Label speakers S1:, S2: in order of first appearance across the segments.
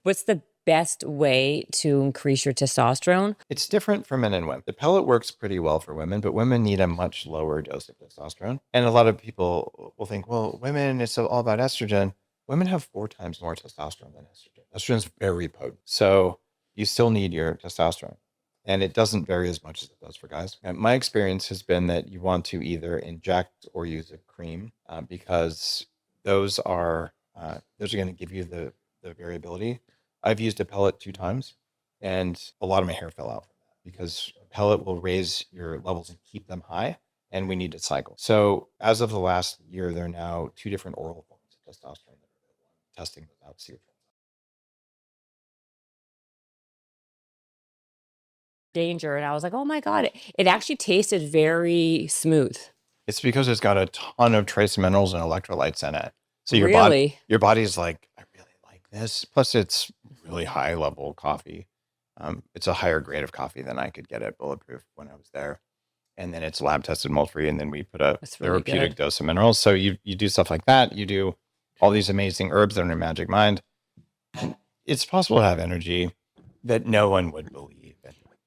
S1: what's the best way to increase your testosterone?
S2: It's different for men and women. The pellet works pretty well for women, but women need a much lower dose of testosterone. And a lot of people will think, well, women, it's all about estrogen. Women have 4 times more testosterone than estrogen. Estrogen's very potent. So you still need your testosterone. And it doesn't vary as much as it does for guys. And my experience has been that you want to either inject or use a cream because those are going to give you the variability. I've used a pellet 2 times, and a lot of my hair fell out from that because a pellet will raise your levels and keep them high, and we need to cycle. So as of the last year, there are now 2 different oral forms of testosterone that are available. I'm testing those out to see which ones.
S1: Danger. And I was like, oh my God, it actually tasted very smooth.
S2: It's because it's got a ton of trace minerals and electrolytes in it. So your
S1: Really?
S2: body's like, I really like this. Plus, it's really high level coffee. It's a higher grade of coffee than I could get at Bulletproof when I was there. And then it's lab tested, mold free, and then we put a
S1: That's really
S2: therapeutic
S1: good.
S2: dose of minerals. So you do stuff like that. You do all these amazing herbs that are in your magic mind. It's possible to have energy that no one would believe.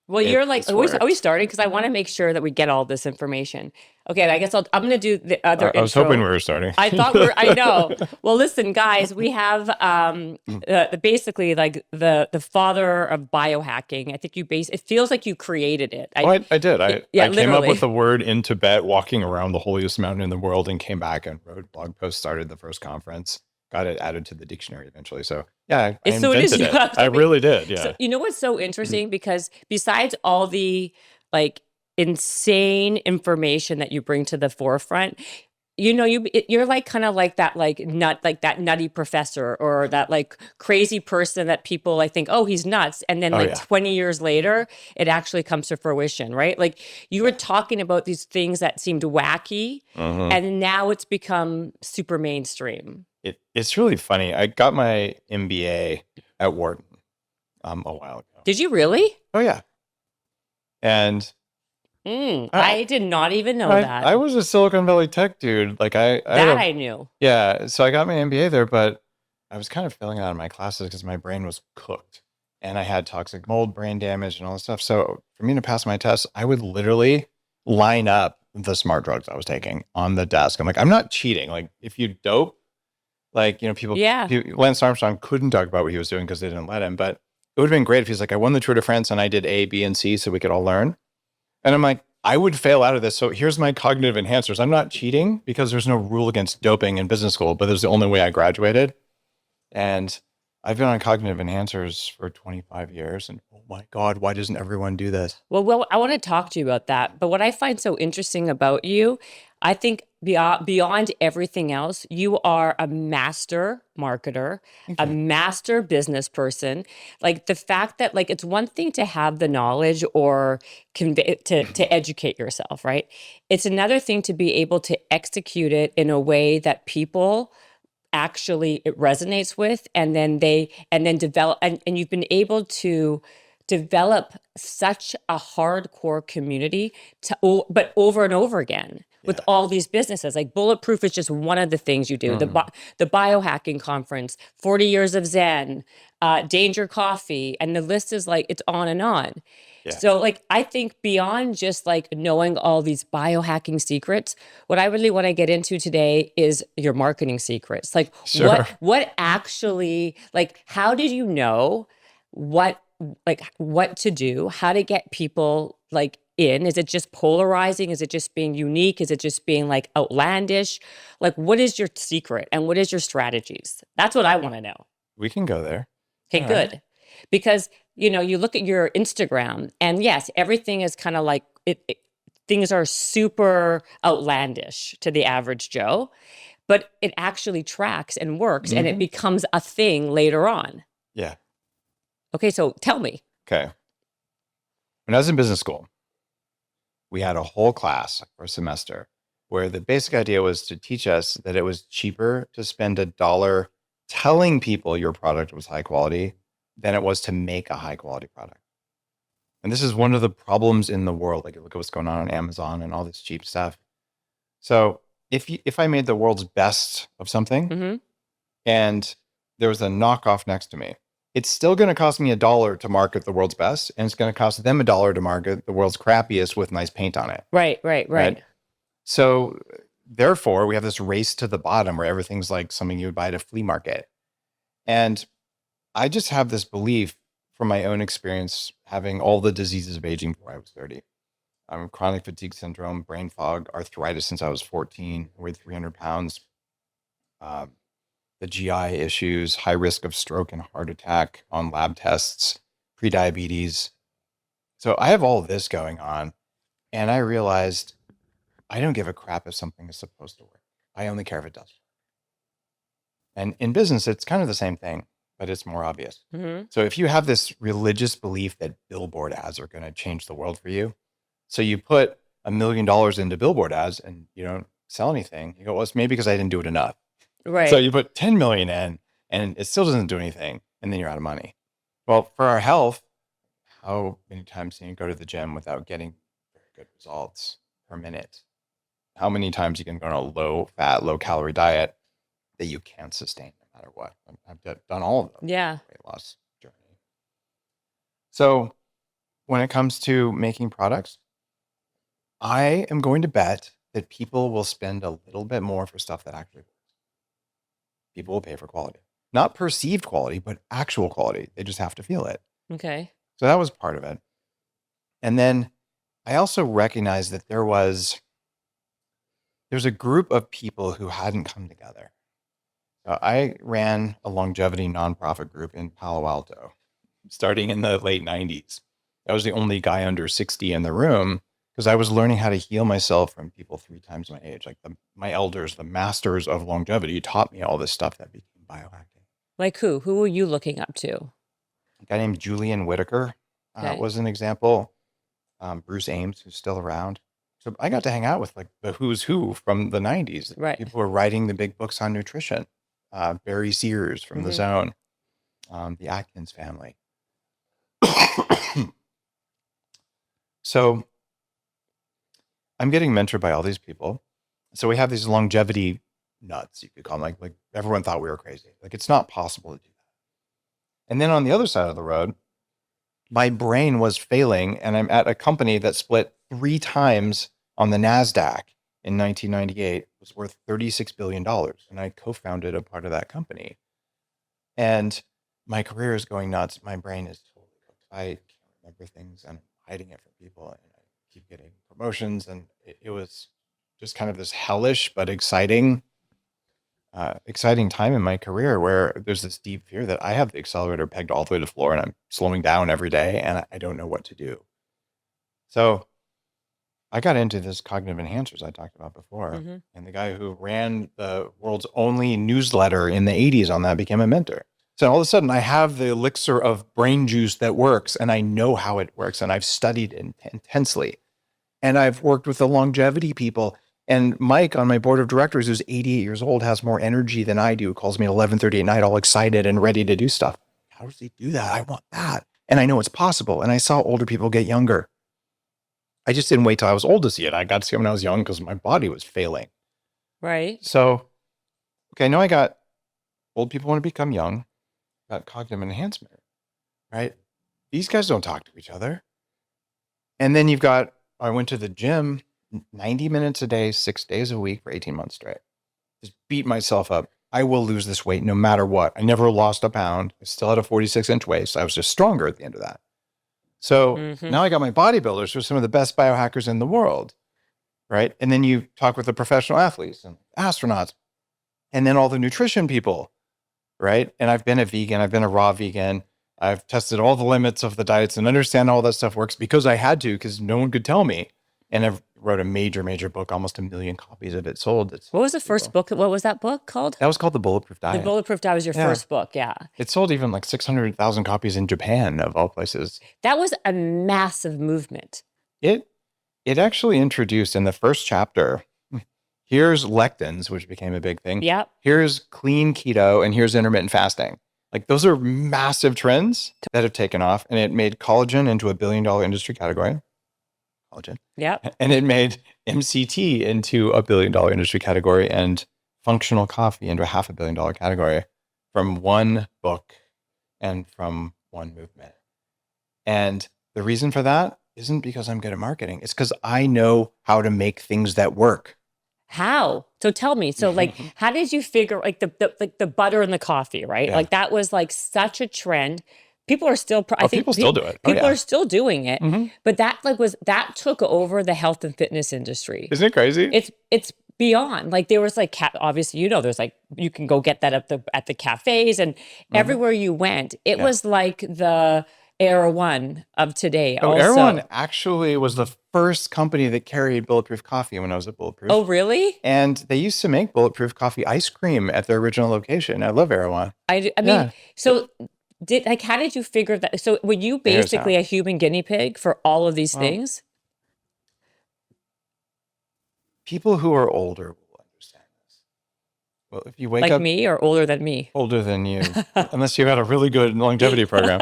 S1: Well, you're like, are we starting? Because I want to make sure that we get all this information. Okay, I guess I'm going to do the other intro.
S2: I was hoping we were starting.
S1: I thought I know. Well, listen, guys, we have basically like the father of biohacking. I think it feels like you created it.
S2: I did. I came
S1: literally
S2: up with the word in Tibet, walking around the holiest mountain in the world, and came back and wrote blog posts, started the first conference, got it added to the dictionary eventually. So yeah, I invented it. I really did. Yeah.
S1: So, you know what's so interesting? Because besides all the like insane information that you bring to the forefront, you know, you're like kind of like that that nutty professor or that like crazy person that people like think, oh, he's nuts, and then 20 years later it actually comes to fruition, right? Like you were talking about these things that seemed wacky, and now it's become super mainstream.
S2: It's really funny. I got my MBA at Wharton a while ago.
S1: Did you really?
S2: Oh yeah. And
S1: I did not even know that.
S2: I was a Silicon Valley tech dude. Like I
S1: knew.
S2: Yeah. So I got my MBA there, but I was kind of failing out of my classes because my brain was cooked and I had toxic mold, brain damage, and all this stuff. So for me to pass my tests, I would literally line up the smart drugs I was taking on the desk. I'm like, I'm not cheating. Like if you dope, like, you know, Lance Armstrong couldn't talk about what he was doing because they didn't let him, but it would have been great if he's like, I won the Tour de France and I did A, B, and C so we could all learn. And I'm like, I would fail out of this. So here's my cognitive enhancers. I'm not cheating because there's no rule against doping in business school, but there's the only way I graduated. And I've been on cognitive enhancers for 25 years. And oh my God, why doesn't everyone do this?
S1: Well, I want to talk to you about that. But what I find so interesting about you, I think beyond everything else, you are a master marketer, a master business person. Like the fact that like it's one thing to have the knowledge or convey to educate yourself, right? It's another thing to be able to execute it in a way that people actually it resonates with, and then develop, and you've been able to develop such a hardcore community but over and over again with all these businesses. Like Bulletproof is just one of the things you do. The Biohacking Conference, 40 Years of Zen, Danger Coffee, and the list is like, it's on and on. Yeah. So like, I think beyond just like knowing all these biohacking secrets, what I really want to get into today is your marketing secrets. Like what actually, like, how did you know what to do, how to get people like in? Is it just polarizing? Is it just being unique? Is it just being like outlandish? Like, what is your secret and what is your strategies? That's what I want to know.
S2: We can go there.
S1: Okay, good. Right. Because, you know, you look at your Instagram and yes, everything is kind of like things are super outlandish to the average Joe, but it actually tracks and works and it becomes a thing later on.
S2: Yeah.
S1: Okay, so tell me.
S2: Okay. When I was in business school, we had a whole class for a semester where the basic idea was to teach us that it was cheaper to spend $1 telling people your product was high quality than it was to make a high quality product. And this is one of the problems in the world. Like, look at what's going on Amazon and all this cheap stuff. So if I made the world's best of something and there was a knockoff next to me, it's still going to cost me $1 to market the world's best, and it's going to cost them $1 to market the world's crappiest with nice paint on it.
S1: Right.
S2: Right. So therefore, we have this race to the bottom where everything's like something you would buy at a flea market. And I just have this belief from my own experience, having all the diseases of aging before I was 30. Chronic fatigue syndrome, brain fog, arthritis since I was 14, weighed 300 pounds. The GI issues, high risk of stroke and heart attack on lab tests, prediabetes. So I have all this going on. And I realized I don't give a crap if something is supposed to work. I only care if it does. And in business, it's kind of the same thing, but it's more obvious.
S1: Mm-hmm.
S2: So if you have this religious belief that billboard ads are going to change the world for you, so you put $1 million into billboard ads and you don't sell anything, you go, well, it's maybe because I didn't do it enough.
S1: Right.
S2: So you put 10 million in and it still doesn't do anything, and then you're out of money. Well, for our health, how many times can you go to the gym without getting very good results per minute? How many times you can go on a low fat, low calorie diet that you can't sustain no matter what? I've done all of them.
S1: Yeah.
S2: Weight loss journey. So when it comes to making products, I am going to bet that people will spend a little bit more for stuff that actually works. People will pay for quality, not perceived quality, but actual quality. They just have to feel it.
S1: Okay.
S2: So that was part of it. And then I also recognized that there's a group of people who hadn't come together. So I ran a longevity nonprofit group in Palo Alto, starting in the late 90s. I was the only guy under 60 in the room because I was learning how to heal myself from people 3 times my age. Like my elders, the masters of longevity, taught me all this stuff that became biohacking.
S1: Like who? Who were you looking up to?
S2: A guy named Julian Whitaker
S1: Okay.
S2: was an example. Bruce Ames, who's still around. So I got to hang out with like the who's who from the 90s.
S1: Right.
S2: People who were writing the big books on nutrition. Barry Sears from The Zone, the Atkins family. So I'm getting mentored by all these people. So we have these longevity nuts, you could call them. Like everyone thought we were crazy. Like it's not possible to do that. And then on the other side of the road, my brain was failing, and I'm at a company that split 3 times on the NASDAQ in 1998, was worth $36 billion. And I co-founded a part of that company. And my career is going nuts. My brain is totally cooked. I can't remember things, and I'm hiding it from people, and I keep getting promotions. And it was just kind of this hellish but exciting time in my career where there's this deep fear that I have the accelerator pegged all the way to the floor and I'm slowing down every day and I don't know what to do. So I got into this cognitive enhancers I talked about before, and the guy who ran the world's only newsletter in the 80s on that became a mentor. So all of a sudden I have the elixir of brain juice that works, and I know how it works, and I've studied it intensely, and I've worked with the longevity people. And Mike on my board of directors, who's 88 years old, has more energy than I do, calls me at 11:30 at night, all excited and ready to do stuff. How does he do that? I want that. And I know it's possible. And I saw older people get younger. I just didn't wait till I was old to see it. I got to see it when I was young because my body was failing.
S1: Right.
S2: So, okay, now I got old people want to become young, got cognitive enhancement, right? These guys don't talk to each other. And then I went to the gym 90 minutes a day, 6 days a week for 18 months straight. Just beat myself up. I will lose this weight no matter what. I never lost a pound. I still had a 46-inch waist. I was just stronger at the end of that. So now I got my bodybuilders who are some of the best biohackers in the world, right? And then you talk with the professional athletes and astronauts, and then all the nutrition people, right? And I've been a vegan. I've been a raw vegan. I've tested all the limits of the diets and understand how all that stuff works because I had to, because no one could tell me. And I've wrote a major book, almost 1 million copies of it sold.
S1: What was the first book? What was that book called?
S2: That was called The Bulletproof Diet.
S1: The Bulletproof Diet was your first book, yeah.
S2: It sold even like 600,000 copies in Japan, of all places.
S1: That was a massive movement.
S2: It actually introduced in the first chapter, here's lectins, which became a big thing.
S1: Yep.
S2: Here's clean keto, and here's intermittent fasting. Like those are massive trends that have taken off, and it made collagen into a $1 billion industry category. Collagen.
S1: Yep.
S2: And it made MCT into a $1 billion industry category, and functional coffee into a $500 million category from one book and from one movement. And the reason for that isn't because I'm good at marketing. It's because I know how to make things that work.
S1: How? So tell me. So like, how did you figure like the butter in the coffee, right?
S2: Yeah.
S1: Like that was like such a trend. People are still, I think
S2: people still do it.
S1: People are still doing it,
S2: Mhm.
S1: but that took over the health and fitness industry.
S2: Isn't it crazy?
S1: It's beyond. Like there was like obviously there's like you can go get that at the cafes and everywhere you went. It was like the Era One of today.
S2: Oh,
S1: also.
S2: Era One actually was the first company that carried Bulletproof Coffee when I was at Bulletproof.
S1: Oh, really?
S2: And they used to make Bulletproof Coffee ice cream at their original location. I love Era One.
S1: I mean, so how did you figure that? So were you basically a human guinea pig for all of these things?
S2: People who are older will understand this. Well, if you wake
S1: like
S2: up
S1: me or older than me?
S2: older than you, unless you've had a really good longevity program,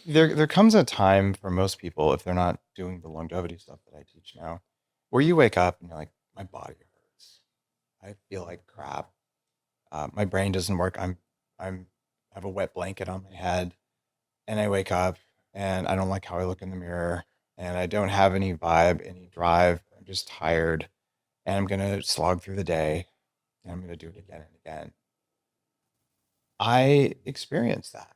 S2: there comes a time for most people, if they're not doing the longevity stuff that I teach now, where you wake up and you're like, my body hurts. I feel like crap. My brain doesn't work. I have a wet blanket on my head, and I wake up and I don't like how I look in the mirror, and I don't have any vibe, any drive. I'm just tired, and I'm gonna slog through the day, and I'm gonna do it again and again. I experienced that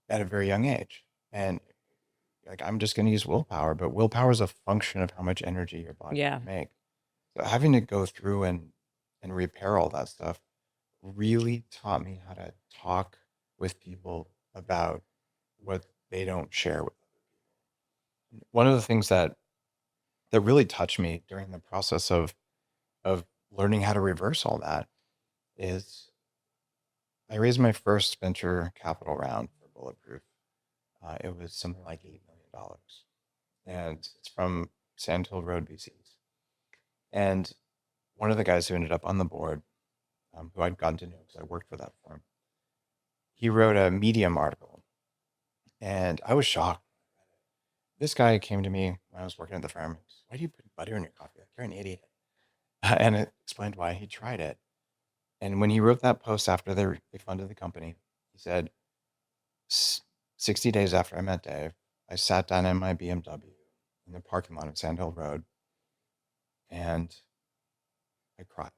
S2: at a very young age, and like I'm just gonna use willpower, but willpower is a function of how much energy your body can make. So having to go through and repair all that stuff really taught me how to talk with people about what they don't share with other people. One of the things that really touched me during the process of learning how to reverse all that is I raised my first venture capital round for Bulletproof. It was something like $8 million, and it's from Sand Hill Road, BC. And one of the guys who ended up on the board, who I'd gotten to know because I worked for that firm, he wrote a Medium article, and I was shocked. This guy came to me when I was working at the firm. Why do you put butter in your coffee? Like, you're an idiot. And it explained why he tried it. And when he wrote that post after they funded the company, he said, 60 days after I met Dave, I sat down in my BMW in the parking lot of Sand Hill Road, and I cried.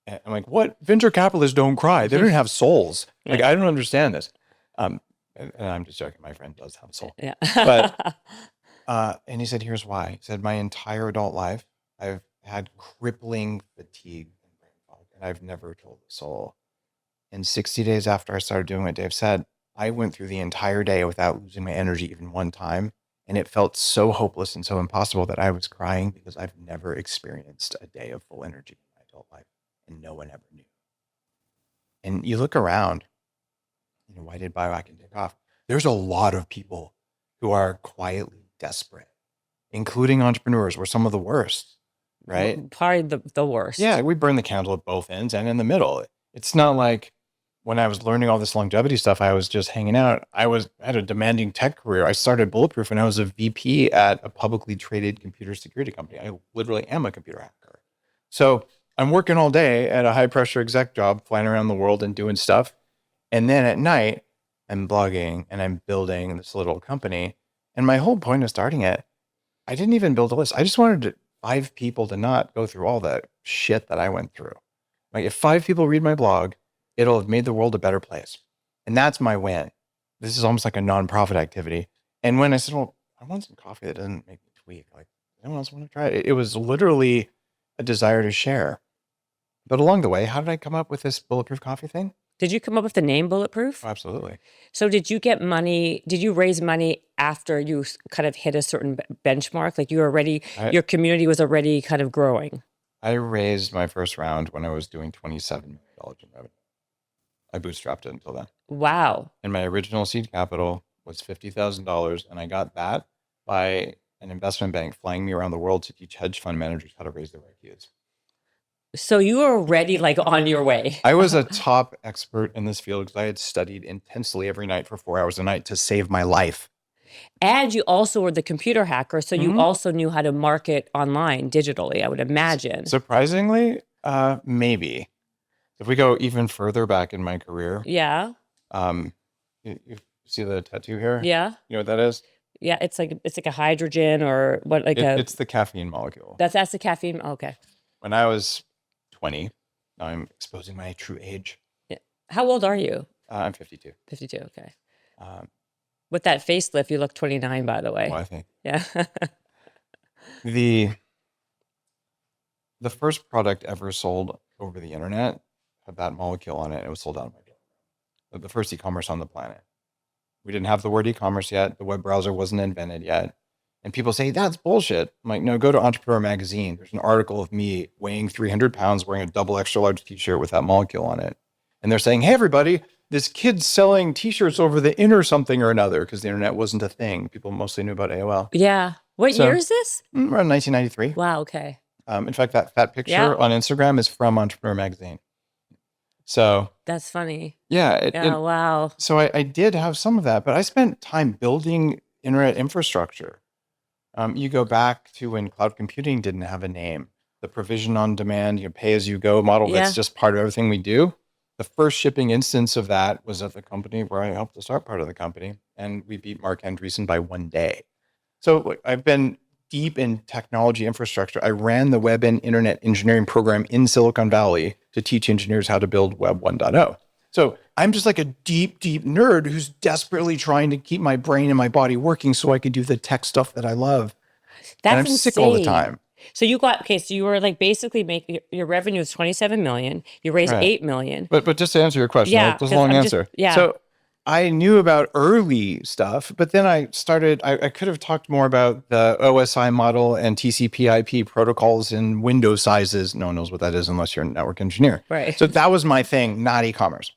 S2: And I'm like, what? Venture capitalists don't cry. They don't have souls. Like, I don't understand this. And I'm just joking. My friend does have a soul.
S1: Yeah.
S2: But, and he said, here's why. He said, my entire adult life, I've had crippling fatigue and brain fog, and I've never told a soul. And 60 days after I started doing what Dave said, I went through the entire day without losing my energy even one time. And it felt so hopeless and so impossible that I was crying because I've never experienced a day of full energy in my adult life, and no one ever knew. And you look around, why did biohacking take off? There's a lot of people who are quietly desperate, including entrepreneurs. We're some of the worst, right?
S1: Probably the worst.
S2: Yeah, we burn the candle at both ends and in the middle. It's not like when I was learning all this longevity stuff, I was just hanging out. I had a demanding tech career. I started Bulletproof and I was a VP at a publicly traded computer security company. I literally am a computer hacker. So I'm working all day at a high pressure exec job, flying around the world and doing stuff. And then at night, I'm blogging and I'm building this little company. And my whole point of starting it, I didn't even build a list. I just wanted 5 people to not go through all the shit that I went through. Like, if 5 people read my blog, it'll have made the world a better place. And that's my win. This is almost like a nonprofit activity. And when I said, well, I want some coffee that doesn't make me tweak, like, anyone else want to try it? It was literally a desire to share. But along the way, how did I come up with this Bulletproof Coffee thing?
S1: Did you come up with the name Bulletproof?
S2: Oh, absolutely.
S1: So did you get money? Did you raise money after you kind of hit a certain benchmark? Like your community was already kind of growing?
S2: I raised my first round when I was doing $27 million in revenue. I bootstrapped it until then.
S1: Wow.
S2: And my original seed capital was $50,000. And I got that by an investment bank flying me around the world to teach hedge fund managers how to raise their IQs.
S1: So you were already like on your way.
S2: I was a top expert in this field because I had studied intensely every night for 4 hours a night to save my life.
S1: And you also were the computer hacker. So you also knew how to market online digitally, I would imagine.
S2: Surprisingly, maybe. If we go even further back in my career,
S1: Yeah.
S2: you see the tattoo here?
S1: Yeah.
S2: You know what that is?
S1: Yeah. It's like a hydrogen or what, like
S2: It's the caffeine molecule.
S1: that's the caffeine. Okay.
S2: When I was 20, now I'm exposing my true age.
S1: Yeah. How old are you?
S2: I'm 52.
S1: 52. Okay.
S2: Um,
S1: With that facelift, you look 29, by the way.
S2: well, I think
S1: Yeah.
S2: the first product ever sold over the internet had that molecule on it. It was sold out of my door. The first e-commerce on the planet. We didn't have the word e-commerce yet. The web browser wasn't invented yet. And people say, that's bullshit. I'm like, no, go to Entrepreneur Magazine. There's an article of me weighing 300 pounds, wearing a double extra large t-shirt with that molecule on it. And they're saying, hey, everybody, this kid's selling t-shirts over the inner something or another, because the internet wasn't a thing. People mostly knew about AOL.
S1: Yeah. What
S2: So-
S1: year is this?
S2: Around 1993.
S1: Wow. Okay.
S2: In fact, that picture
S1: Yeah.
S2: on Instagram is from Entrepreneur Magazine. So
S1: That's funny.
S2: yeah,
S1: Yeah. Wow.
S2: so I did have some of that, but I spent time building internet infrastructure. You go back to when cloud computing didn't have a name, the provision on demand, pay as you go model
S1: Yeah.
S2: that's just part of everything we do. The first shipping instance of that was at the company where I helped to start part of the company, and we beat Mark Andreessen by 1 day. So I've been deep in technology infrastructure. I ran the web and internet engineering program in Silicon Valley to teach engineers how to build Web 1.0. So I'm just like a deep, deep nerd who's desperately trying to keep my brain and my body working so I can do the tech stuff that I love.
S1: That's
S2: And I'm sick all the
S1: insane.
S2: time.
S1: So so you were like basically making your revenue is 27 million. You raised
S2: Right.
S1: 8 million.
S2: But just to answer your question,
S1: Yeah,
S2: that's a
S1: 'cause
S2: long
S1: I'm just-
S2: answer.
S1: yeah.
S2: So I knew about early stuff, but then I could have talked more about the OSI model and TCP/IP protocols and window sizes. No one knows what that is unless you're a network engineer.
S1: Right.
S2: So that was my thing, not e-commerce.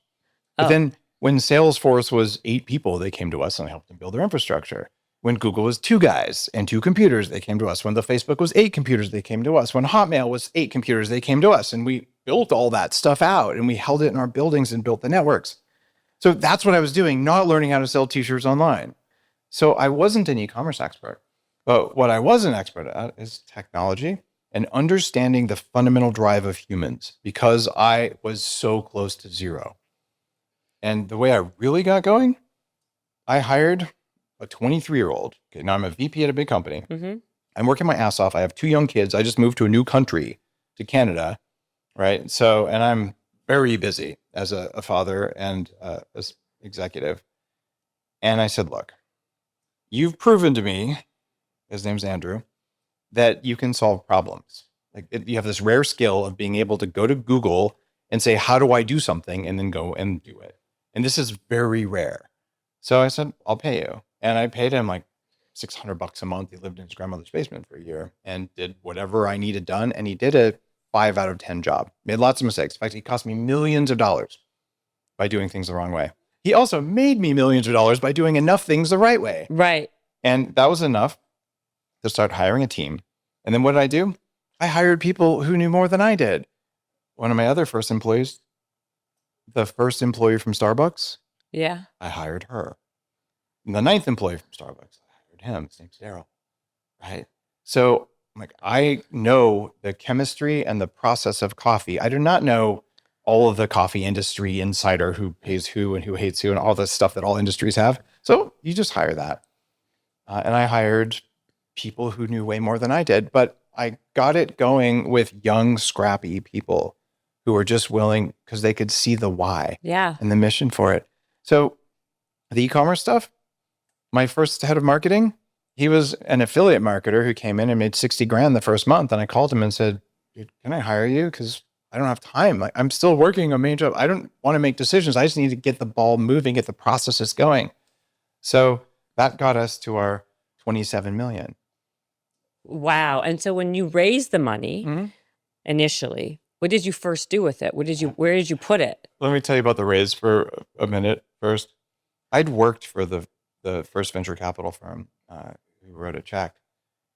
S2: But
S1: Oh.
S2: then when Salesforce was 8 people, they came to us and helped them build their infrastructure. When Google was 2 guys and 2 computers, they came to us. When the Facebook was 8 computers, they came to us. When Hotmail was 8 computers, they came to us. And we built all that stuff out and we held it in our buildings and built the networks. So that's what I was doing, not learning how to sell t-shirts online. So I wasn't an e-commerce expert. But what I was an expert at is technology and understanding the fundamental drive of humans, because I was so close to zero. And the way I really got going, I hired a 23-year-old. Okay, now I'm a VP at a big company.
S1: Mm-hmm.
S2: I'm working my ass off. I have 2 young kids. I just moved to a new country, to Canada, right? So, and I'm very busy as a father and as executive. And I said, look, you've proven to me, his name's Andrew, that you can solve problems. You have this rare skill of being able to go to Google and say, how do I do something? And then go and do it. And this is very rare. So I said, I'll pay you. And I paid him like $600 a month. He lived in his grandmother's basement for a year and did whatever I needed done. And he did a 5 out of 10 job. Made lots of mistakes. In fact, he cost me millions of dollars by doing things the wrong way. He also made me millions of dollars by doing enough things the right way.
S1: Right.
S2: And that was enough to start hiring a team. And then what did I do? I hired people who knew more than I did. One of my other first employees, the first employee from Starbucks,
S1: Yeah.
S2: I hired her. And the 9th employee from Starbucks, I hired him. His name's Daryl. Right? So I know the chemistry and the process of coffee. I do not know all of the coffee industry insider who pays who and who hates who and all the stuff that all industries have. So you just hire that. And I hired people who knew way more than I did, but I got it going with young, scrappy people who were just willing because they could see the why
S1: Yeah.
S2: and the mission for it. So the e-commerce stuff, my first head of marketing, he was an affiliate marketer who came in and made 60 grand the first month. And I called him and said, dude, can I hire you? Because I don't have time. I'm still working a main job. I don't want to make decisions. I just need to get the ball moving, get the processes going. So that got us to our 27 million.
S1: Wow. And so when you raised the money initially, what did you first do with it? Where did you put it?
S2: Let me tell you about the raise for a minute first. I'd worked for the first venture capital firm who wrote a check.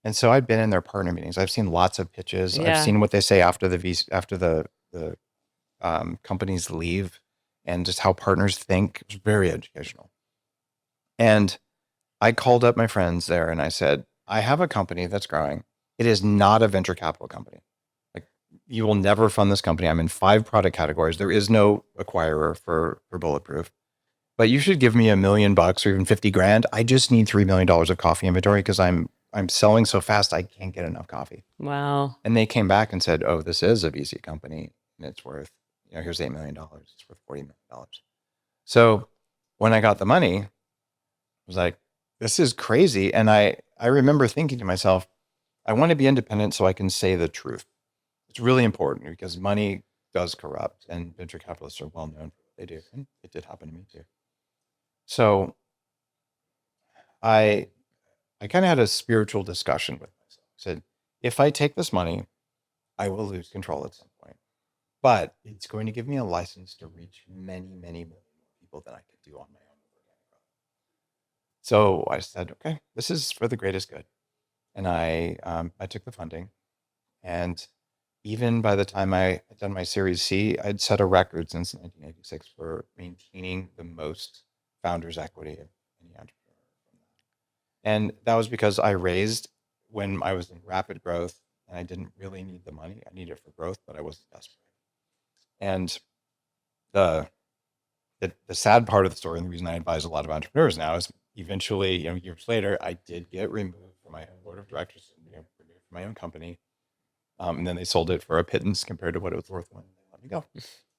S2: And so I'd been in their partner meetings. I've seen lots of pitches.
S1: Yeah.
S2: I've seen what they say after the companies leave and just how partners think. It was very educational. And I called up my friends there and I said, I have a company that's growing. It is not a venture capital company. you will never fund this company. I'm in 5 product categories. There is no acquirer for Bulletproof, but you should give me $1 million or even 50 grand. I just need $3 million of coffee inventory because I'm selling so fast I can't get enough coffee.
S1: Wow.
S2: And they came back and said, oh, this is a VC company and it's worth, here's $8 million. It's worth $40 million. So when I got the money, I was like, this is crazy. And I remember thinking to myself, I want to be independent so I can say the truth. It's really important because money does corrupt and venture capitalists are well known for what they do. And it did happen to me too. So I kind of had a spiritual discussion with myself. I said, if I take this money, I will lose control at some point, but it's going to give me a license to reach many, many more people than I could do on my own. So I said, okay, this is for the greatest good. And I took the funding, and even by the time I had done my Series C, I'd set a record since 1986 for maintaining the most founders equity of any entrepreneur. And that was because I raised when I was in rapid growth and I didn't really need the money. I needed it for growth, but I wasn't desperate. And the sad part of the story, and the reason I advise a lot of entrepreneurs now, is eventually, years later, I did get removed from my own board of directors, removed from my own company. And then they sold it for a pittance compared to what it was worth when they let me go,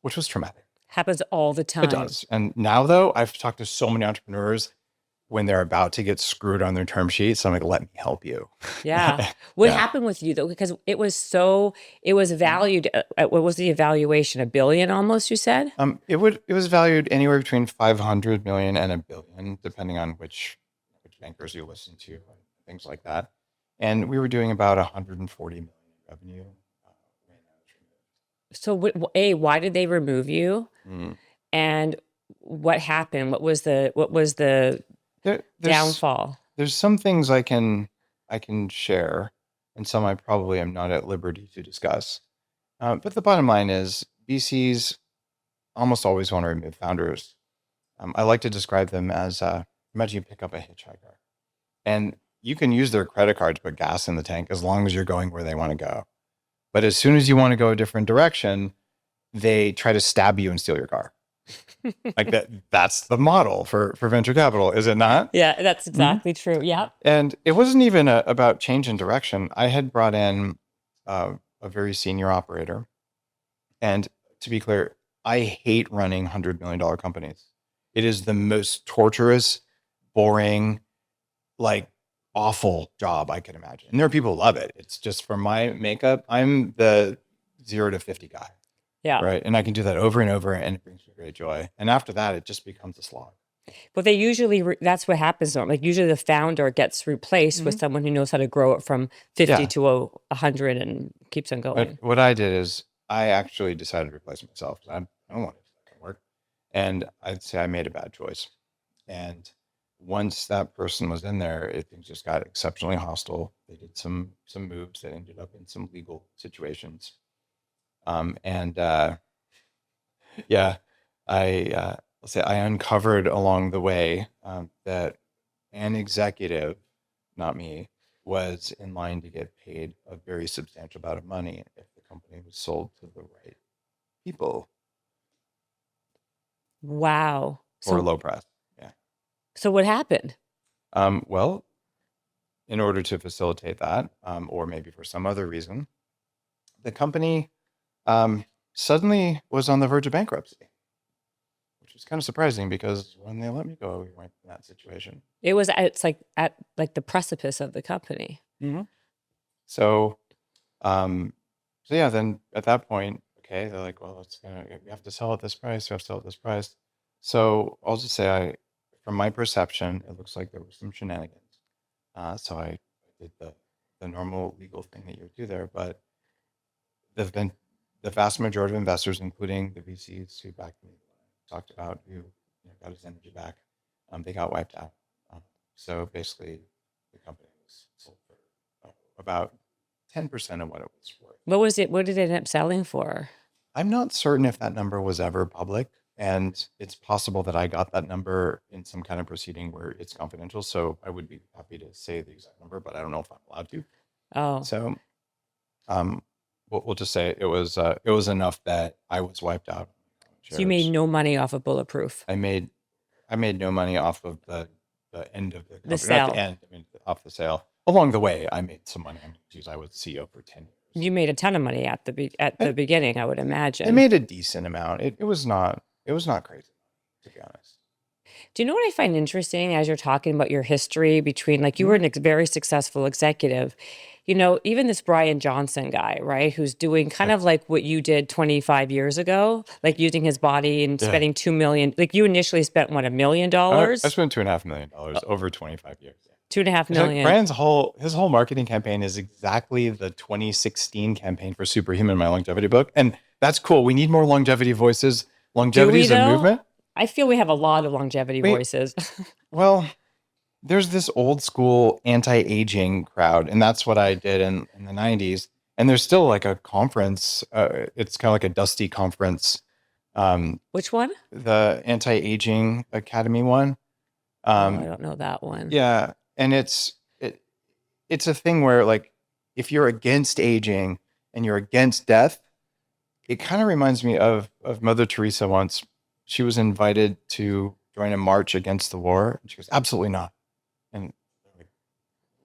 S2: which was traumatic.
S1: Happens all the time.
S2: It does. And now, though, I've talked to so many entrepreneurs when they're about to get screwed on their term sheet. So I'm like, let me help you.
S1: Yeah. What
S2: Yeah.
S1: happened with you though? Because it was valued at, what was the evaluation? $1 billion almost, you said?
S2: It was valued anywhere between 500 million and $1 billion, depending on which bankers you listen to, and things like that. And we were doing about 140 million in revenue.
S1: So why did they remove you?
S2: Mm.
S1: And what happened? What was the
S2: There's
S1: downfall?
S2: there's some things I can share, and some I probably am not at liberty to discuss. But the bottom line is, VCs almost always want to remove founders. I like to describe them as imagine you pick up a hitchhiker, and you can use their credit card to put gas in the tank as long as you're going where they want to go. But as soon as you want to go a different direction, they try to stab you and steal your car. Like that's the model for venture capital, is it not?
S1: Yeah, that's exactly true. Yeah.
S2: And it wasn't even about change in direction. I had brought in a very senior operator. And to be clear, I hate running $100 million companies. It is the most torturous, boring, like awful job I can imagine. And there are people who love it. It's just for my makeup, I'm the 0 to 50 guy.
S1: Yeah.
S2: Right. And I can do that over and over, and it brings me great joy. And after that, it just becomes a slog.
S1: But they usually, that's what happens. Like usually the founder gets replaced with someone who knows how to grow it from 50 to 100 and keeps on going.
S2: But what I did is I actually decided to replace myself. I don't want it to work. And I'd say I made a bad choice. And once that person was in there, things just got exceptionally hostile. They did some moves that ended up in some legal situations. Let's say I uncovered along the way that an executive, not me, was in line to get paid a very substantial amount of money if the company was sold to the right people.
S1: Wow.
S2: For a low price. Yeah.
S1: So what happened?
S2: Well, in order to facilitate that, or maybe for some other reason, the company suddenly was on the verge of bankruptcy, which was kind of surprising because when they let me go, we weren't in that situation.
S1: It's like at like the precipice of the company.
S2: Mm-hmm. So yeah, then at that point, okay, they're like, well, we have to sell at this price. We have to sell at this price. So I'll just say from my perception, it looks like there were some shenanigans. So I did the normal legal thing that you would do there, but the vast majority of investors, including the VCs who backed me, talked about, who got his energy back, they got wiped out. So basically, the company was sold for about 10% of what it was worth.
S1: What was it? What did it end up selling for?
S2: I'm not certain if that number was ever public, and it's possible that I got that number in some kind of proceeding where it's confidential. So I would be happy to say the exact number, but I don't know if I'm allowed to.
S1: Oh.
S2: So, we'll just say it was enough that I was wiped out.
S1: So you made
S2: Shares.
S1: no money off of Bulletproof,
S2: I made no money off of the end of the
S1: the
S2: company, not the
S1: sale.
S2: end. I mean, off the sale. Along the way, I made some money. Geez, I was CEO for 10 years.
S1: You made a ton of money at the beginning, I would
S2: I
S1: imagine.
S2: made a decent amount. It was not crazy, to be honest.
S1: Do you know what I find interesting as you're talking about your history between, like, you were a very successful executive, even this Brian Johnson guy, right? Who's doing kind of like what you did 25 years ago, like using his body and
S2: Yeah.
S1: spending 2 million. Like you initially spent what, $1 million?
S2: I spent $2.5 million over 25 years.
S1: 2.5 million.
S2: Brian's his whole marketing campaign is exactly the 2016 campaign for Superhuman, my longevity book, and that's cool. We need more longevity voices. Longevity is a movement.
S1: I feel we have a lot of longevity voices.
S2: Well, there's this old school anti-aging crowd, and that's what I did in the 90s. And there's still like a conference. It's kind of like a dusty conference.
S1: Which one?
S2: The Anti-Aging Academy one.
S1: I don't know that one.
S2: Yeah, and it's a thing where, like, if you're against aging and you're against death, it kind of reminds me of Mother Teresa once. She was invited to join a march against the war. And she goes, absolutely not. And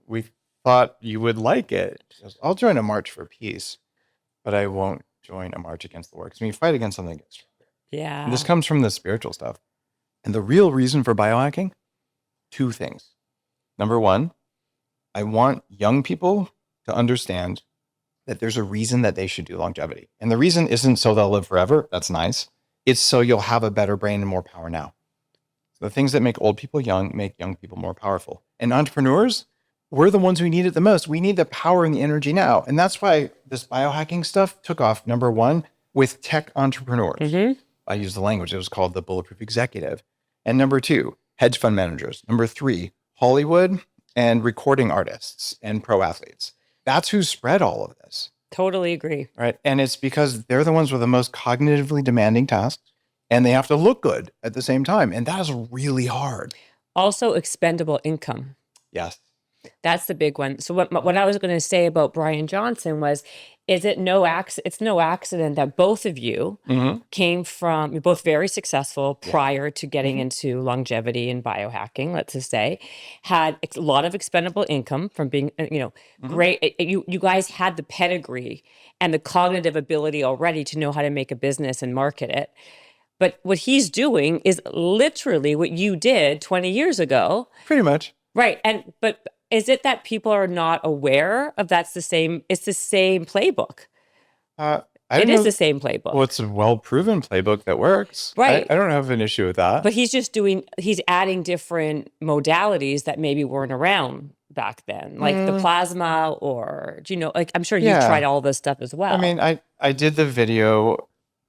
S2: we thought you would like it. She goes, I'll join a march for peace, but I won't join a march against the war. Because when you fight against something, it gets stronger.
S1: Yeah.
S2: And this comes from the spiritual stuff. And the real reason for biohacking, 2 things. Number 1, I want young people to understand that there's a reason that they should do longevity. And the reason isn't so they'll live forever. That's nice. It's so you'll have a better brain and more power now. So the things that make old people young make young people more powerful. And entrepreneurs, we're the ones who need it the most. We need the power and the energy now. And that's why this biohacking stuff took off, number 1, with tech entrepreneurs.
S1: Mm-hmm.
S2: I used the language. It was called the Bulletproof Executive. And number 2, hedge fund managers. Number 3, Hollywood and recording artists and pro athletes. That's who spread all of this.
S1: Totally agree.
S2: Right. And it's because they're the ones with the most cognitively demanding tasks, and they have to look good at the same time. And that is really hard.
S1: Also, expendable income.
S2: Yes.
S1: That's the big one. So what I was going to say about Brian Johnson was, it's no accident that both of you came from, you're both very successful prior to getting into longevity and biohacking, let's just say, had a lot of expendable income from being, great. You guys had the pedigree and the cognitive ability already to know how to make a business and market it. But what he's doing is literally what you did 20 years ago.
S2: Pretty much.
S1: Right. But is it that people are not aware of it's the same playbook? It is the same playbook.
S2: Well, it's a well-proven playbook that works.
S1: Right.
S2: I don't have an issue with that.
S1: But he's adding different modalities that maybe weren't around back then, like the plasma, or, I'm sure you've tried all this stuff as well.
S2: I mean, I did the video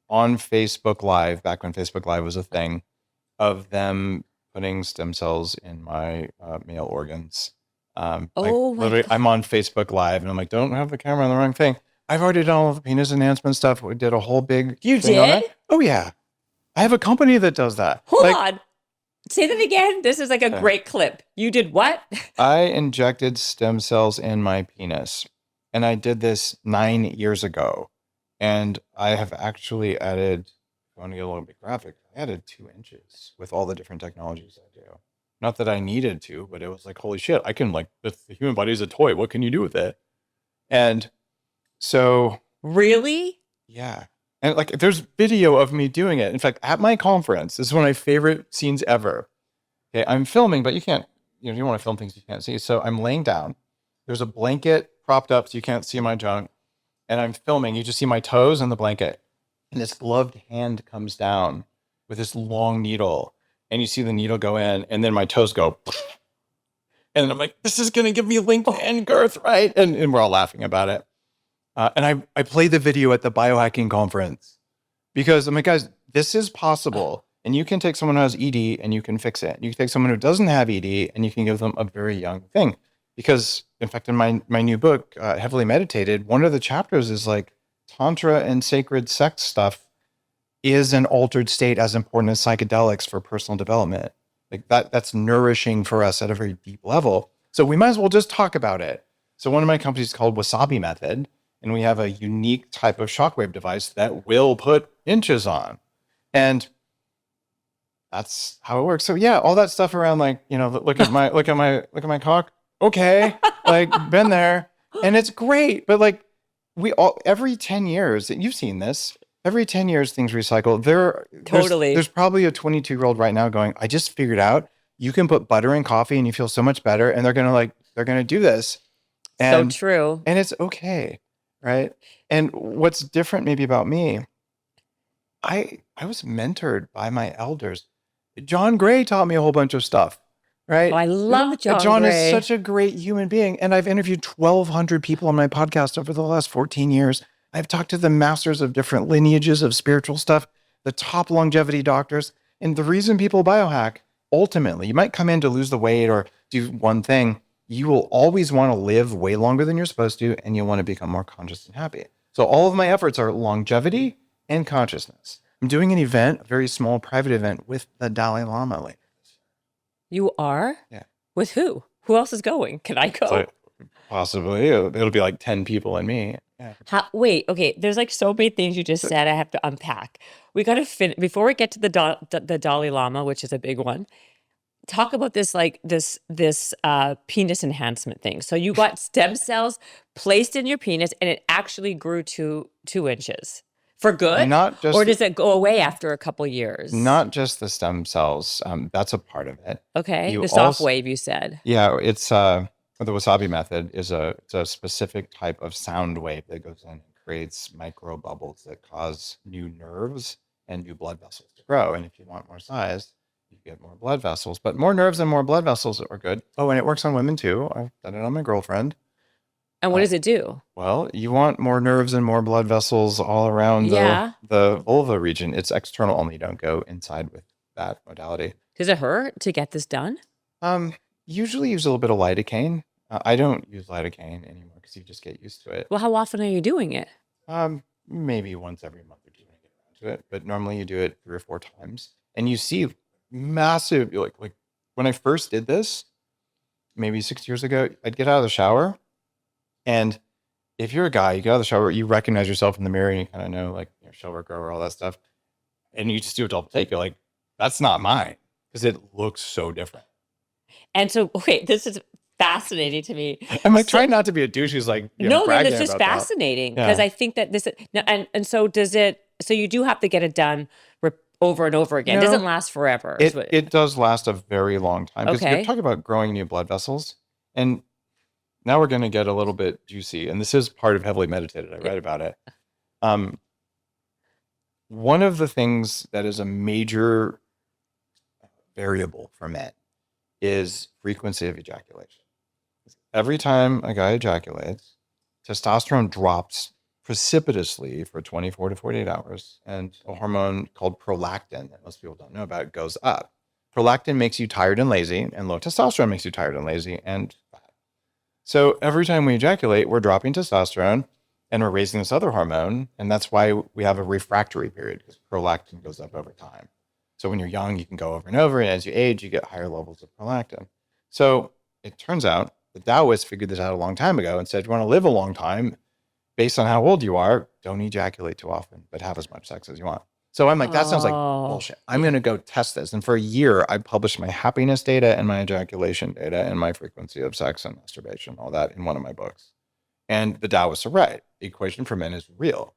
S2: on Facebook Live, back when Facebook Live was a thing, of them putting stem cells in my male organs. Literally, I'm on Facebook Live and I'm like, don't have the camera on the wrong thing. I've already done all the penis enhancement stuff. We did a whole big
S1: You
S2: thing on
S1: did?
S2: that. Oh yeah. I have a company that does that.
S1: Hold on. Say that again. This is like a great clip. You did what?
S2: I injected stem cells in my penis, and I did this 9 years ago. And I have actually added, if I want to get a little bit graphic, I added 2 inches with all the different technologies I do. Not that I needed to, but it was like, holy shit, I can, like, the human body is a toy. What can you do with it? And so.
S1: Really?
S2: Yeah. And like, there's video of me doing it. In fact, at my conference, this is one of my favorite scenes ever. Okay, I'm filming, but you can't, you don't want to film things you can't see. So I'm laying down. There's a blanket propped up so you can't see my junk. And I'm filming. You just see my toes in the blanket. And this gloved hand comes down with this long needle. And you see the needle go in. And then my toes go. And I'm like, this is going to give me length and girth, right? And we're all laughing about it. And I played the video at the biohacking conference because I'm like, guys, this is possible. And you can take someone who has ED and you can fix it. You can take someone who doesn't have ED and you can give them a very young thing. Because, in fact, in my new book, Heavily Meditated, one of the chapters is like Tantra and sacred sex stuff is an altered state as important as psychedelics for personal development. Like that's nourishing for us at a very deep level. So we might as well just talk about it. So one of my companies is called Wasabi Method. And we have a unique type of shockwave device that will put inches on. And that's how it works. So yeah, all that stuff around like, look at my cock. Okay. Like been there and it's great. But like every 10 years, you've seen this, every 10 years things recycle.
S1: Totally.
S2: There's probably a 22-year-old right now going, I just figured out you can put butter in coffee and you feel so much better. And they're going to do this.
S1: So true.
S2: And it's okay. Right. And what's different maybe about me, I was mentored by my elders. John Gray taught me a whole bunch of stuff, right?
S1: Oh, I love John
S2: John
S1: Gray.
S2: is such a great human being. And I've interviewed 1,200 people on my podcast over the last 14 years. I've talked to the masters of different lineages of spiritual stuff, the top longevity doctors. And the reason people biohack, ultimately, you might come in to lose the weight or do one thing. You will always want to live way longer than you're supposed to, and you'll want to become more conscious and happy. So all of my efforts are longevity and consciousness. I'm doing an event, a very small private event with the Dalai Lama later.
S1: You are?
S2: Yeah.
S1: With who? Who else is going? Can I go?
S2: So possibly. It'll be like 10 people and me. Yeah.
S1: Wait, okay. There's like so many things you just said I have to unpack. We got to finish before we get to the Dalai Lama, which is a big one. Talk about this penis enhancement thing. So you got stem cells placed in your penis and it actually grew 2 inches. For good? Or does it go away after a couple years?
S2: Not just the stem cells. That's a part of it.
S1: Okay. The soft wave, you said.
S2: Yeah, it's the wasabi method is it's a specific type of sound wave that goes in and creates micro bubbles that cause new nerves and new blood vessels to grow. And if you want more size, you get more blood vessels. But more nerves and more blood vessels are good. Oh, and it works on women too. I've done it on my girlfriend.
S1: And what does it do?
S2: Well, you want more nerves and more blood vessels all around the vulva region. It's external only. You don't go inside with that modality.
S1: Does it hurt to get this done?
S2: Usually use a little bit of lidocaine. I don't use lidocaine anymore because you just get used to it.
S1: Well, how often are you doing it?
S2: Maybe once every month or two when I get around to it. But normally you do it 3 or 4 times. And you see massive, like when I first did this, maybe 6 years ago, I'd get out of the shower. And if you're a guy, you get out of the shower, you recognize yourself in the mirror and you kind of know like shower girl or all that stuff. And you just do a double take. You're like, that's not mine because it looks so different.
S1: And so, wait, this is fascinating to me.
S2: I'm like trying not to be a douche who's like,
S1: no, this is fascinating because I think that this, and so does it, so you do have to get it done over and over again. It doesn't last forever.
S2: It does last a very long time because you're talking about growing new blood vessels. And now we're going to get a little bit juicy. And this is part of Heavily Meditated. I read about it. One of the things that is a major variable for men is frequency of ejaculation. Every time a guy ejaculates, testosterone drops precipitously for 24 to 48 hours. And a hormone called prolactin that most people don't know about goes up. Prolactin makes you tired and lazy, and low testosterone makes you tired and lazy and fat. So every time we ejaculate, we're dropping testosterone and we're raising this other hormone. And that's why we have a refractory period because prolactin goes up over time. So when you're young, you can go over and over. And as you age, you get higher levels of prolactin. So it turns out the Taoists figured this out a long time ago and said, you want to live a long time based on how old you are, don't ejaculate too often, but have as much sex as you want. So I'm like, that sounds like bullshit. I'm going to go test this. And for a year, I published my happiness data and my ejaculation data and my frequency of sex and masturbation, all that in one of my books. And the Taoists are right. The equation for men is real.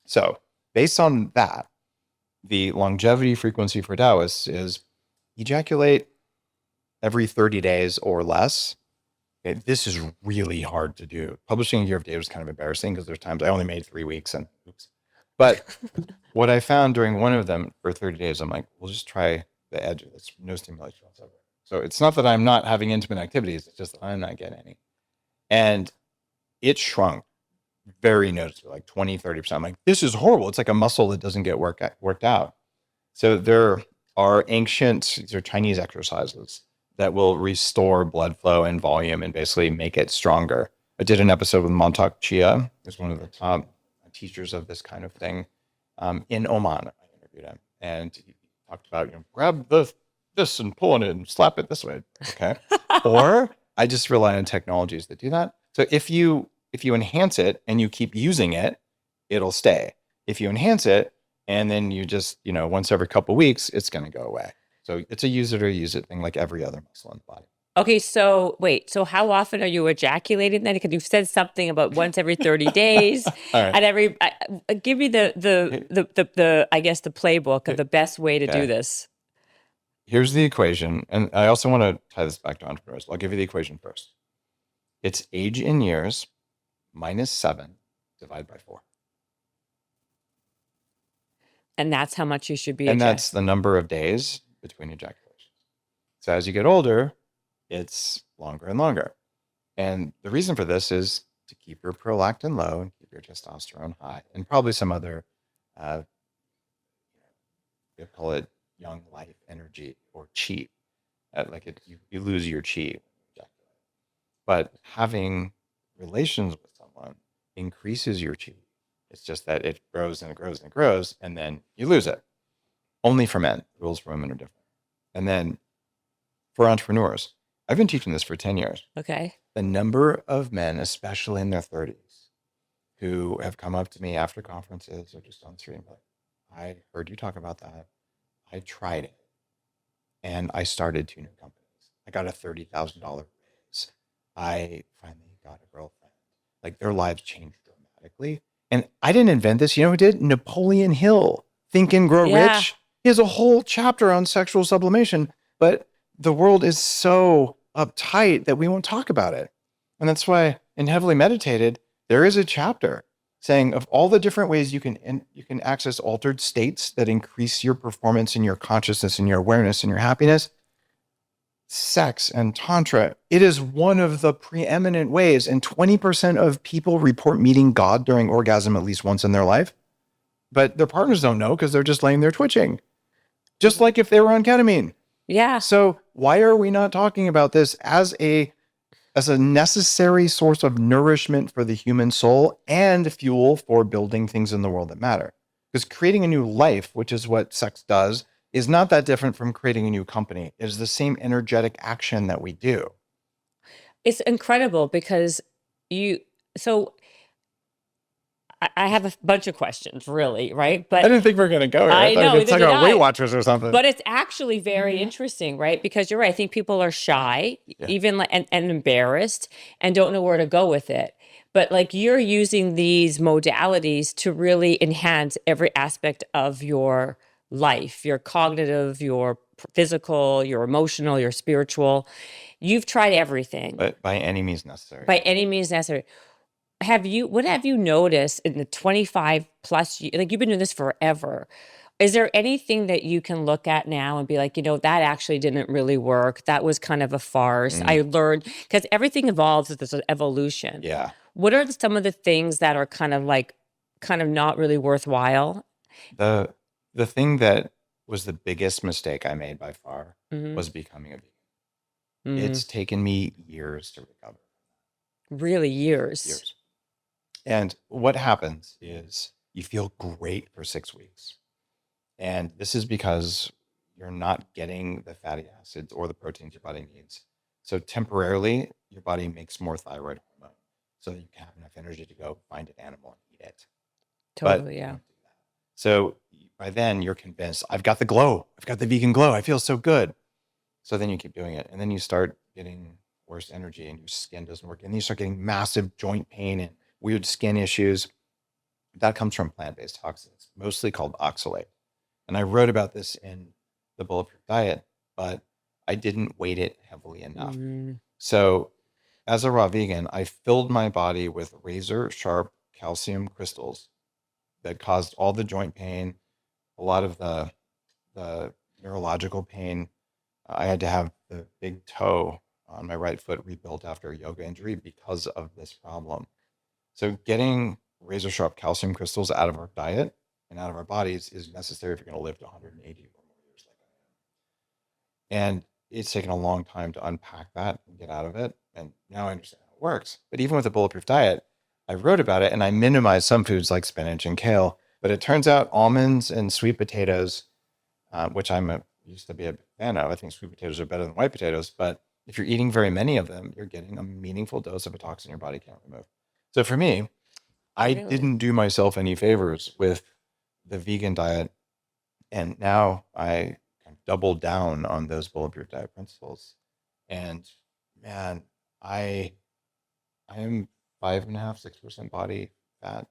S2: So based on that, the longevity frequency for Taoists is ejaculate every 30 days or less. Okay, this is really hard to do. Publishing a year of data was kind of embarrassing because there's times I only made 3 weeks and oops. But what I found during one of them for 30 days, I'm like, we'll just try the edge of this. No stimulation whatsoever. So it's not that I'm not having intimate activities. It's just that I'm not getting any. And it shrunk very noticeably, like 20, 30%. I'm like, this is horrible. It's like a muscle that doesn't get worked out. So there are these are Chinese exercises that will restore blood flow and volume and basically make it stronger. I did an episode with Montauk Chia, who's one of the top teachers of this kind of thing in Oman. I interviewed him and he talked about, grab this and pull on it and slap it this way. Okay. Or I just rely on technologies that do that. So if you if you enhance it and you keep using it, it'll stay. If you enhance it and then you just, once every couple of weeks, it's going to go away. So it's a use it or use it thing like every other muscle in the body.
S1: Okay, so wait, so how often are you ejaculating then? Because you've said something about once every 30 days,
S2: All right.
S1: and give me the I guess the playbook of the best way to do
S2: Okay.
S1: this.
S2: Here's the equation. And I also want to tie this back to entrepreneurs. I'll give you the equation first. It's age in years minus 7 divided by 4.
S1: And that's how much you should be
S2: And that's the number of days between ejaculations. So as you get older, it's longer and longer. And the reason for this is to keep your prolactin low and keep your testosterone high, and probably some other, we call it young life energy or chi. You lose your chi. But having relations with someone increases your chi. It's just that it grows and it grows and it grows, and then you lose it. Only for men. Rules for women are different. And then for entrepreneurs, I've been teaching this for 10 years.
S1: Okay.
S2: The number of men, especially in their 30s, who have come up to me after conferences or just on the street and be like, I heard you talk about that. I tried it. And I started 2 new companies. I got a $30,000 raise. I finally got a girlfriend. Like, their lives changed dramatically. And I didn't invent this. You know who did? Napoleon Hill. Think and Grow Rich. He has a whole chapter on sexual sublimation, but the world is so uptight that we won't talk about it. And that's why in Heavily Meditated, there is a chapter saying of all the different ways you can access altered states that increase your performance and your consciousness and your awareness and your happiness, sex and tantra, it is one of the preeminent ways. And 20% of people report meeting God during orgasm at least once in their life, but their partners don't know because they're just laying there twitching, just like if they were on ketamine.
S1: Yeah.
S2: So why are we not talking about this as a necessary source of nourishment for the human soul and fuel for building things in the world that matter? Because creating a new life, which is what sex does, is not that different from creating a new company. It is the same energetic action that we do.
S1: It's incredible because I have a bunch of questions, really, right? But
S2: I didn't think we were going to go here. I thought
S1: know,
S2: we were talking
S1: neither
S2: about
S1: did
S2: Weight
S1: I.
S2: Watchers or something.
S1: But it's actually very interesting, right? Because you're right. I think people are shy, even and embarrassed, and don't know where to go with it. But like, you're using these modalities to really enhance every aspect of your life, your cognitive, your physical, your emotional, your spiritual. You've tried everything.
S2: But by any means necessary.
S1: By any means necessary. What have you noticed in the 25 plus years, like, you've been doing this forever? Is there anything that you can look at now and be like, that actually didn't really work? That was kind of a farce. I learned, because everything evolves with this evolution.
S2: Yeah.
S1: What are some of the things that are kind of not really worthwhile?
S2: The thing that was the biggest mistake I made by far was becoming a vegan. It's taken me years to recover.
S1: Really, years.
S2: And what happens is you feel great for 6 weeks. And this is because you're not getting the fatty acids or the proteins your body needs. So temporarily, your body makes more thyroid hormone so that you can have enough energy to go find an animal and eat it.
S1: Totally, yeah.
S2: So by then, you're convinced, I've got the glow. I've got the vegan glow. I feel so good. So then you keep doing it. And then you start getting worse energy and your skin doesn't work. And then you start getting massive joint pain and weird skin issues. That comes from plant-based toxins, mostly called oxalate. And I wrote about this in the Bulletproof Diet, but I didn't weight it heavily enough. So as a raw vegan, I filled my body with razor sharp calcium crystals that caused all the joint pain, a lot of the neurological pain. I had to have the big toe on my right foot rebuilt after a yoga injury because of this problem. So getting razor sharp calcium crystals out of our diet and out of our bodies is necessary if you're going to live to 180 or more years like I am. And it's taken a long time to unpack that and get out of it. And now I understand how it works. But even with the Bulletproof Diet, I wrote about it and I minimized some foods like spinach and kale. But it turns out almonds and sweet potatoes, which used to be a fan of. I think sweet potatoes are better than white potatoes. But if you're eating very many of them, you're getting a meaningful dose of a toxin your body can't remove. So for me, I
S1: Really?
S2: didn't do myself any favors with the vegan diet, and now I doubled down on those bulletproof diet principles. And man, I I am 5.5, 6% body fat,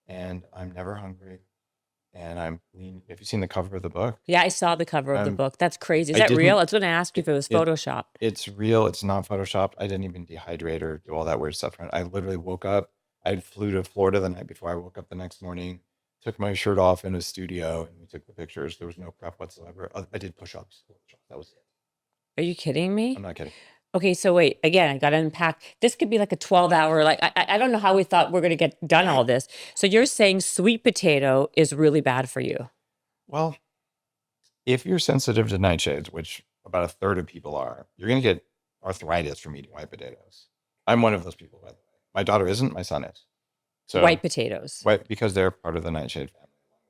S2: and I'm never hungry, and I'm lean. Have you seen the cover of the book?
S1: Yeah, I saw the cover of the
S2: Um,
S1: book. That's crazy. Is
S2: I
S1: that real?
S2: didn't.
S1: I was going to ask you if it was
S2: It
S1: Photoshopped.
S2: it's real. It's not photoshopped. I didn't even dehydrate or do all that weird stuff. I literally woke up. I flew to Florida the night before. I woke up the next morning, took my shirt off in a studio, and we took the pictures. There was no prep whatsoever. I did push-ups. That was it.
S1: Are you kidding
S2: I'm
S1: me?
S2: not kidding.
S1: Okay, so wait, again, I got to unpack. This could be like a 12-hour, like, I don't know how we thought we're going to get done all this. So you're saying sweet potato is really bad for you.
S2: Well, if you're sensitive to nightshades, which about a third of people are, you're going to get arthritis from eating white potatoes. I'm one of those people, by the way. My daughter isn't. My son is. So
S1: White potatoes.
S2: because they're part of the nightshade family, along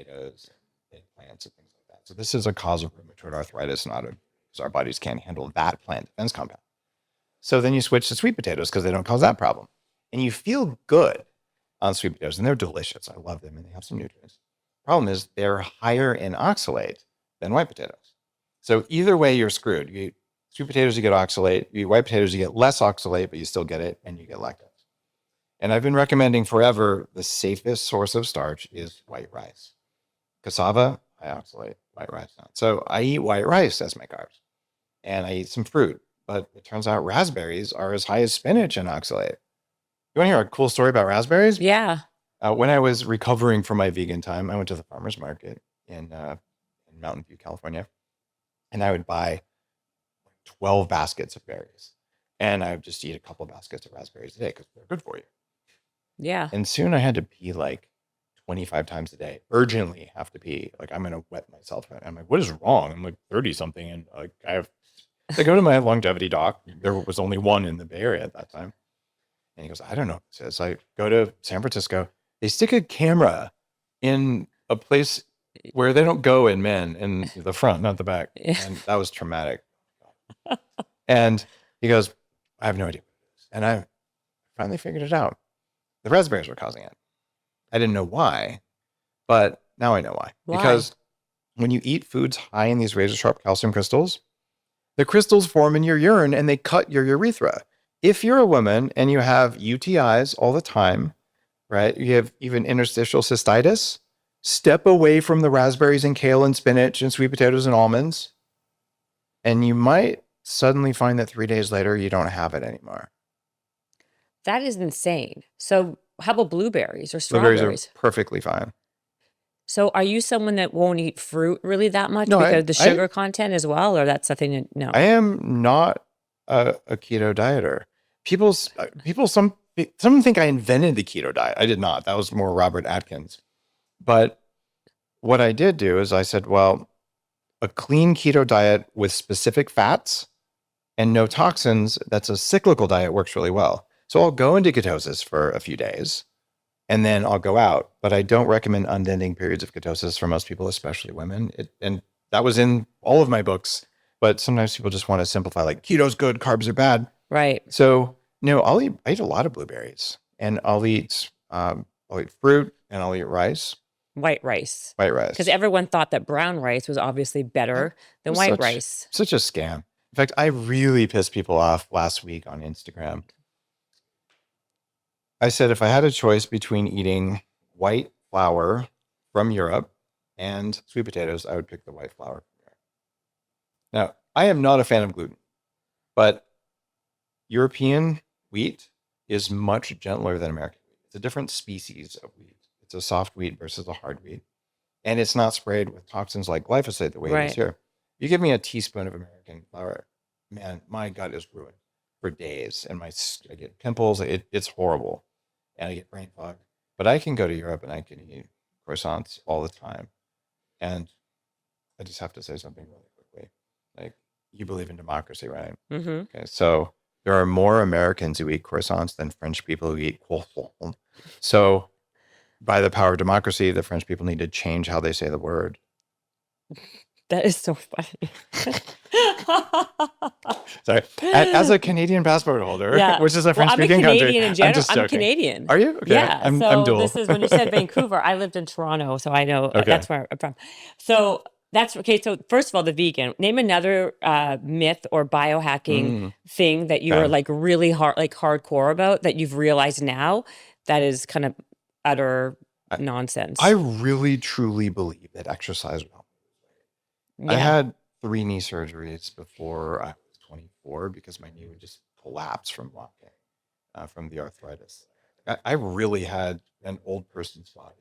S2: with tomatoes and eggplants and things like that. So this is a cause of rheumatoid arthritis, not a because our bodies can't handle that plant defense compound. So then you switch to sweet potatoes because they don't cause that problem, and you feel good on sweet potatoes, and they're delicious. I love them, and they have some nutrients. Problem is they're higher in oxalate than white potatoes. So either way, you're screwed. You eat sweet potatoes, you get oxalate. You eat white potatoes, you get less oxalate, but you still get it, and you get lactose. And I've been recommending forever the safest source of starch is white rice. Cassava, high oxalate, white rice not. So I eat white rice as my carbs, and I eat some fruit. But it turns out raspberries are as high as spinach in oxalate. You want to hear a cool story about raspberries?
S1: Yeah.
S2: When I was recovering from my vegan time, I went to the farmer's market in Mountain View, California, and I would buy 12 baskets of berries. And I would just eat a couple of baskets of raspberries a day because they're good for you.
S1: Yeah.
S2: And soon I had to pee like 25 times a day, urgently have to pee. Like I'm going to wet myself. I'm like, what is wrong? I'm like 30 something. And like I go to my longevity doc. There was only one in the Bay Area at that time. And he goes, I don't know what this is. I go to San Francisco. They stick a camera in a place where they don't go in men, in the front, not the back.
S1: Yeah.
S2: And that was traumatic. And he goes, I have no idea what it is. And I finally figured it out. The raspberries were causing it. I didn't know why, but now I know why.
S1: Why?
S2: Because when you eat foods high in these razor sharp calcium crystals, the crystals form in your urine and they cut your urethra. If you're a woman and you have UTIs all the time, right? You have even interstitial cystitis, step away from the raspberries and kale and spinach and sweet potatoes and almonds, and you might suddenly find that 3 days later you don't have it anymore.
S1: That is insane. So how about blueberries or
S2: Blueberries
S1: strawberries?
S2: are perfectly fine.
S1: So are you someone that won't eat fruit really that much
S2: No,
S1: because the sugar content as well, or that's something that, no?
S2: I am not a keto dieter. Some think I invented the keto diet. I did not. That was more Robert Atkins. But what I did do is I said, well, a clean keto diet with specific fats and no toxins, that's a cyclical diet, works really well. So I'll go into ketosis for a few days and then I'll go out. But I don't recommend unending periods of ketosis for most people, especially women. And that was in all of my books. But sometimes people just want to simplify, like keto's good, carbs are bad.
S1: Right.
S2: So no, I eat a lot of blueberries, and I'll eat fruit, and I'll eat rice.
S1: White rice.
S2: White rice.
S1: Because everyone thought that brown rice was obviously better than white rice.
S2: Such a scam. In fact, I really pissed people off last week on Instagram. I said if I had a choice between eating white flour from Europe and sweet potatoes, I would pick the white flour from Europe. Now, I am not a fan of gluten, but European wheat is much gentler than American wheat. It's a different species of wheat. It's a soft wheat versus a hard wheat. And it's not sprayed with toxins like glyphosate the way it is here. You give me a teaspoon of American flour, man, my gut is ruined for days. And I get pimples. It's horrible. And I get brain fog. But I can go to Europe and I can eat croissants all the time. And I just have to say something really quickly. Like, you believe in democracy, right?
S1: Mm-hmm.
S2: Okay, so there are more Americans who eat croissants than French people who eat croissants. So by the power of democracy, the French people need to change how they say the word.
S1: That is so funny.
S2: Sorry. As a Canadian passport holder,
S1: Yeah.
S2: which is a
S1: Well, I'm a
S2: French-speaking country,
S1: Canadian in
S2: I'm
S1: general.
S2: just
S1: I'm
S2: joking.
S1: Canadian.
S2: Are you? Okay.
S1: Yeah.
S2: I'm
S1: So
S2: dual.
S1: this is when you said Vancouver, I lived in Toronto, so I know
S2: Okay.
S1: that's where I'm from. So that's okay. So first of all, the vegan. Name another myth or biohacking
S2: Mm,
S1: thing that you were
S2: okay.
S1: like really hardcore about that you've realized now that is kind of utter
S2: I
S1: nonsense.
S2: really truly believe that exercise will help. I
S1: Yeah.
S2: had 3 knee surgeries before I was 24 because my knee would just collapse from walking, from the arthritis. I really had an old person's body.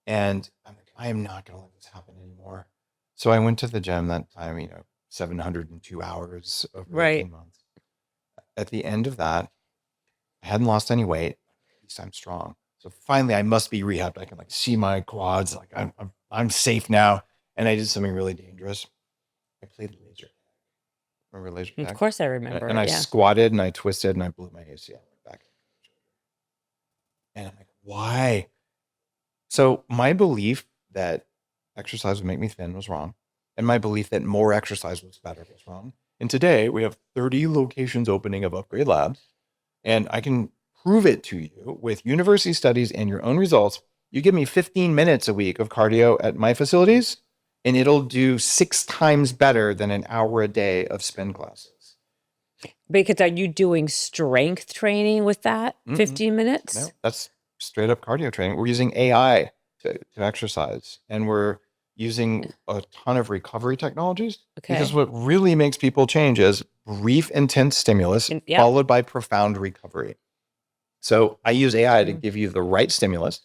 S2: And I'm like, I am not going to let this happen anymore. So I went to the gym that time, 702 hours over
S1: Right.
S2: 18 months. At the end of that, I hadn't lost any weight. At least I'm strong. So finally, I must be rehabbed. I can like see my quads. Like I'm safe now. And I did something really dangerous. I played laser. Remember laser
S1: Of
S2: tag?
S1: course I remember
S2: And
S1: it.
S2: I
S1: Yeah.
S2: squatted and I twisted and I blew my ACL back. And I'm like, why? So my belief that exercise would make me thin was wrong. And my belief that more exercise was better was wrong. And today we have 30 locations opening of Upgrade Labs. And I can prove it to you with university studies and your own results. You give me 15 minutes a week of cardio at my facilities, and it'll do 6 times better than an hour a day of spin classes.
S1: Because are you doing strength training with that
S2: Mm-mm.
S1: 15 minutes?
S2: No, that's straight up cardio training. We're using AI to exercise, and we're using a ton of recovery technologies because
S1: Okay.
S2: what really makes people change is brief, intense stimulus
S1: And yep.
S2: followed by profound recovery. So I use AI to
S1: Mm.
S2: give you the right stimulus,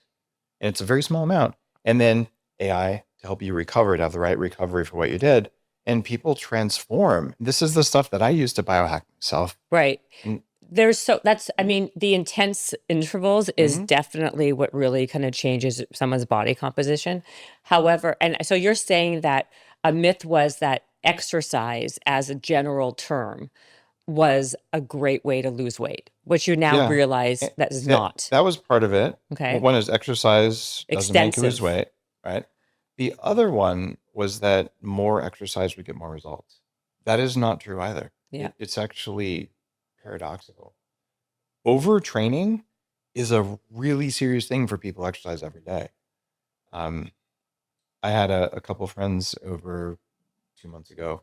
S2: and it's a very small amount, and then AI to help you recover, to have the right recovery for what you did. And people transform. This is the stuff that I use to biohack myself.
S1: Right.
S2: And
S1: I mean, the intense intervals is
S2: Mhm.
S1: definitely what really kind of changes someone's body composition. However, and so you're saying that a myth was that exercise as a general term was a great way to lose weight, which you now
S2: Yeah,
S1: realize
S2: eh,
S1: that is
S2: yeah,
S1: not.
S2: that was part of it.
S1: Okay.
S2: One is exercise doesn't make you lose
S1: Extensive.
S2: weight, right? The other one was that more exercise would get more results. That is not true either.
S1: Yeah.
S2: It's actually paradoxical. Overtraining is a really serious thing for people who exercise every day. I had a couple friends over 2 months ago.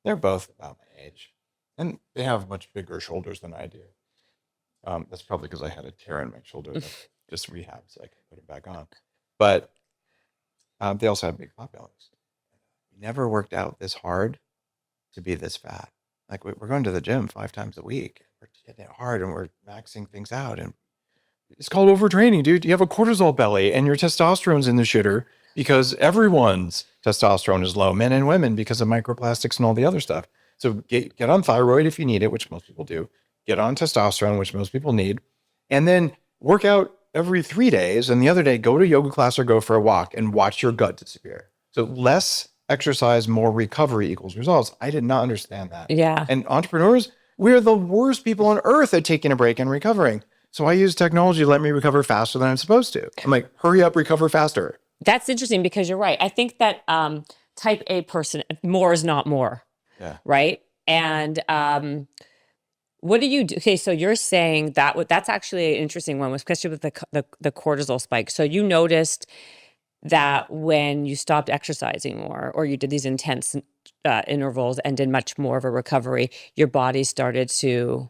S2: They're both about my age, and they have much bigger shoulders than I do. That's probably because I had a tear in my shoulder that just rehabbed, so I could put it back on. But they also have big pot bellies. We never worked out this hard to be this fat. Like we're going to the gym 5 times a week. We're hitting it hard and we're maxing things out. And it's called overtraining, dude. You have a cortisol belly and your testosterone's in the shitter because everyone's testosterone is low, men and women, because of microplastics and all the other stuff. So get on thyroid if you need it, which most people do. Get on testosterone, which most people need. And then work out every 3 days. And the other day, go to yoga class or go for a walk and watch your gut disappear. So less exercise, more recovery equals results. I did not understand that.
S1: Yeah.
S2: And entrepreneurs, we're the worst people on earth at taking a break and recovering. So I use technology to let me recover faster than I'm supposed to. I'm like, hurry up, recover faster.
S1: That's interesting because you're right. I think that type A person, more is not more.
S2: Yeah.
S1: Right. And what do you do? Okay, so you're saying that that's actually an interesting one, especially with the cortisol spike. So you noticed that when you stopped exercising more, or you did these intense intervals and did much more of a recovery, your body started to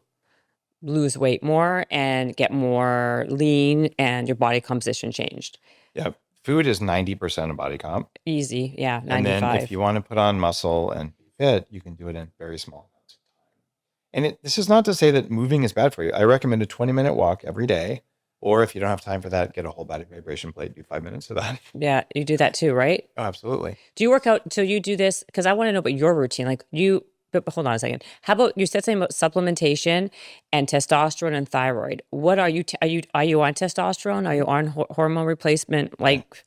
S1: lose weight more and get more lean, and your body composition changed.
S2: Yeah. Food is 90% of body comp.
S1: Easy, yeah,
S2: And then if
S1: 95.
S2: you want to put on muscle and be fit, you can do it in very small amounts of time. And this is not to say that moving is bad for you. I recommend a 20-minute walk every day. Or if you don't have time for that, get a whole body vibration plate, do 5 minutes of that.
S1: Yeah, you do that too, right?
S2: Oh, absolutely.
S1: Do you work out? So you do this because I want to know about your routine. Like you, but hold on a second. How about you said something about supplementation and testosterone and thyroid? What are you? Are you on testosterone? Are you on hormone replacement? Like,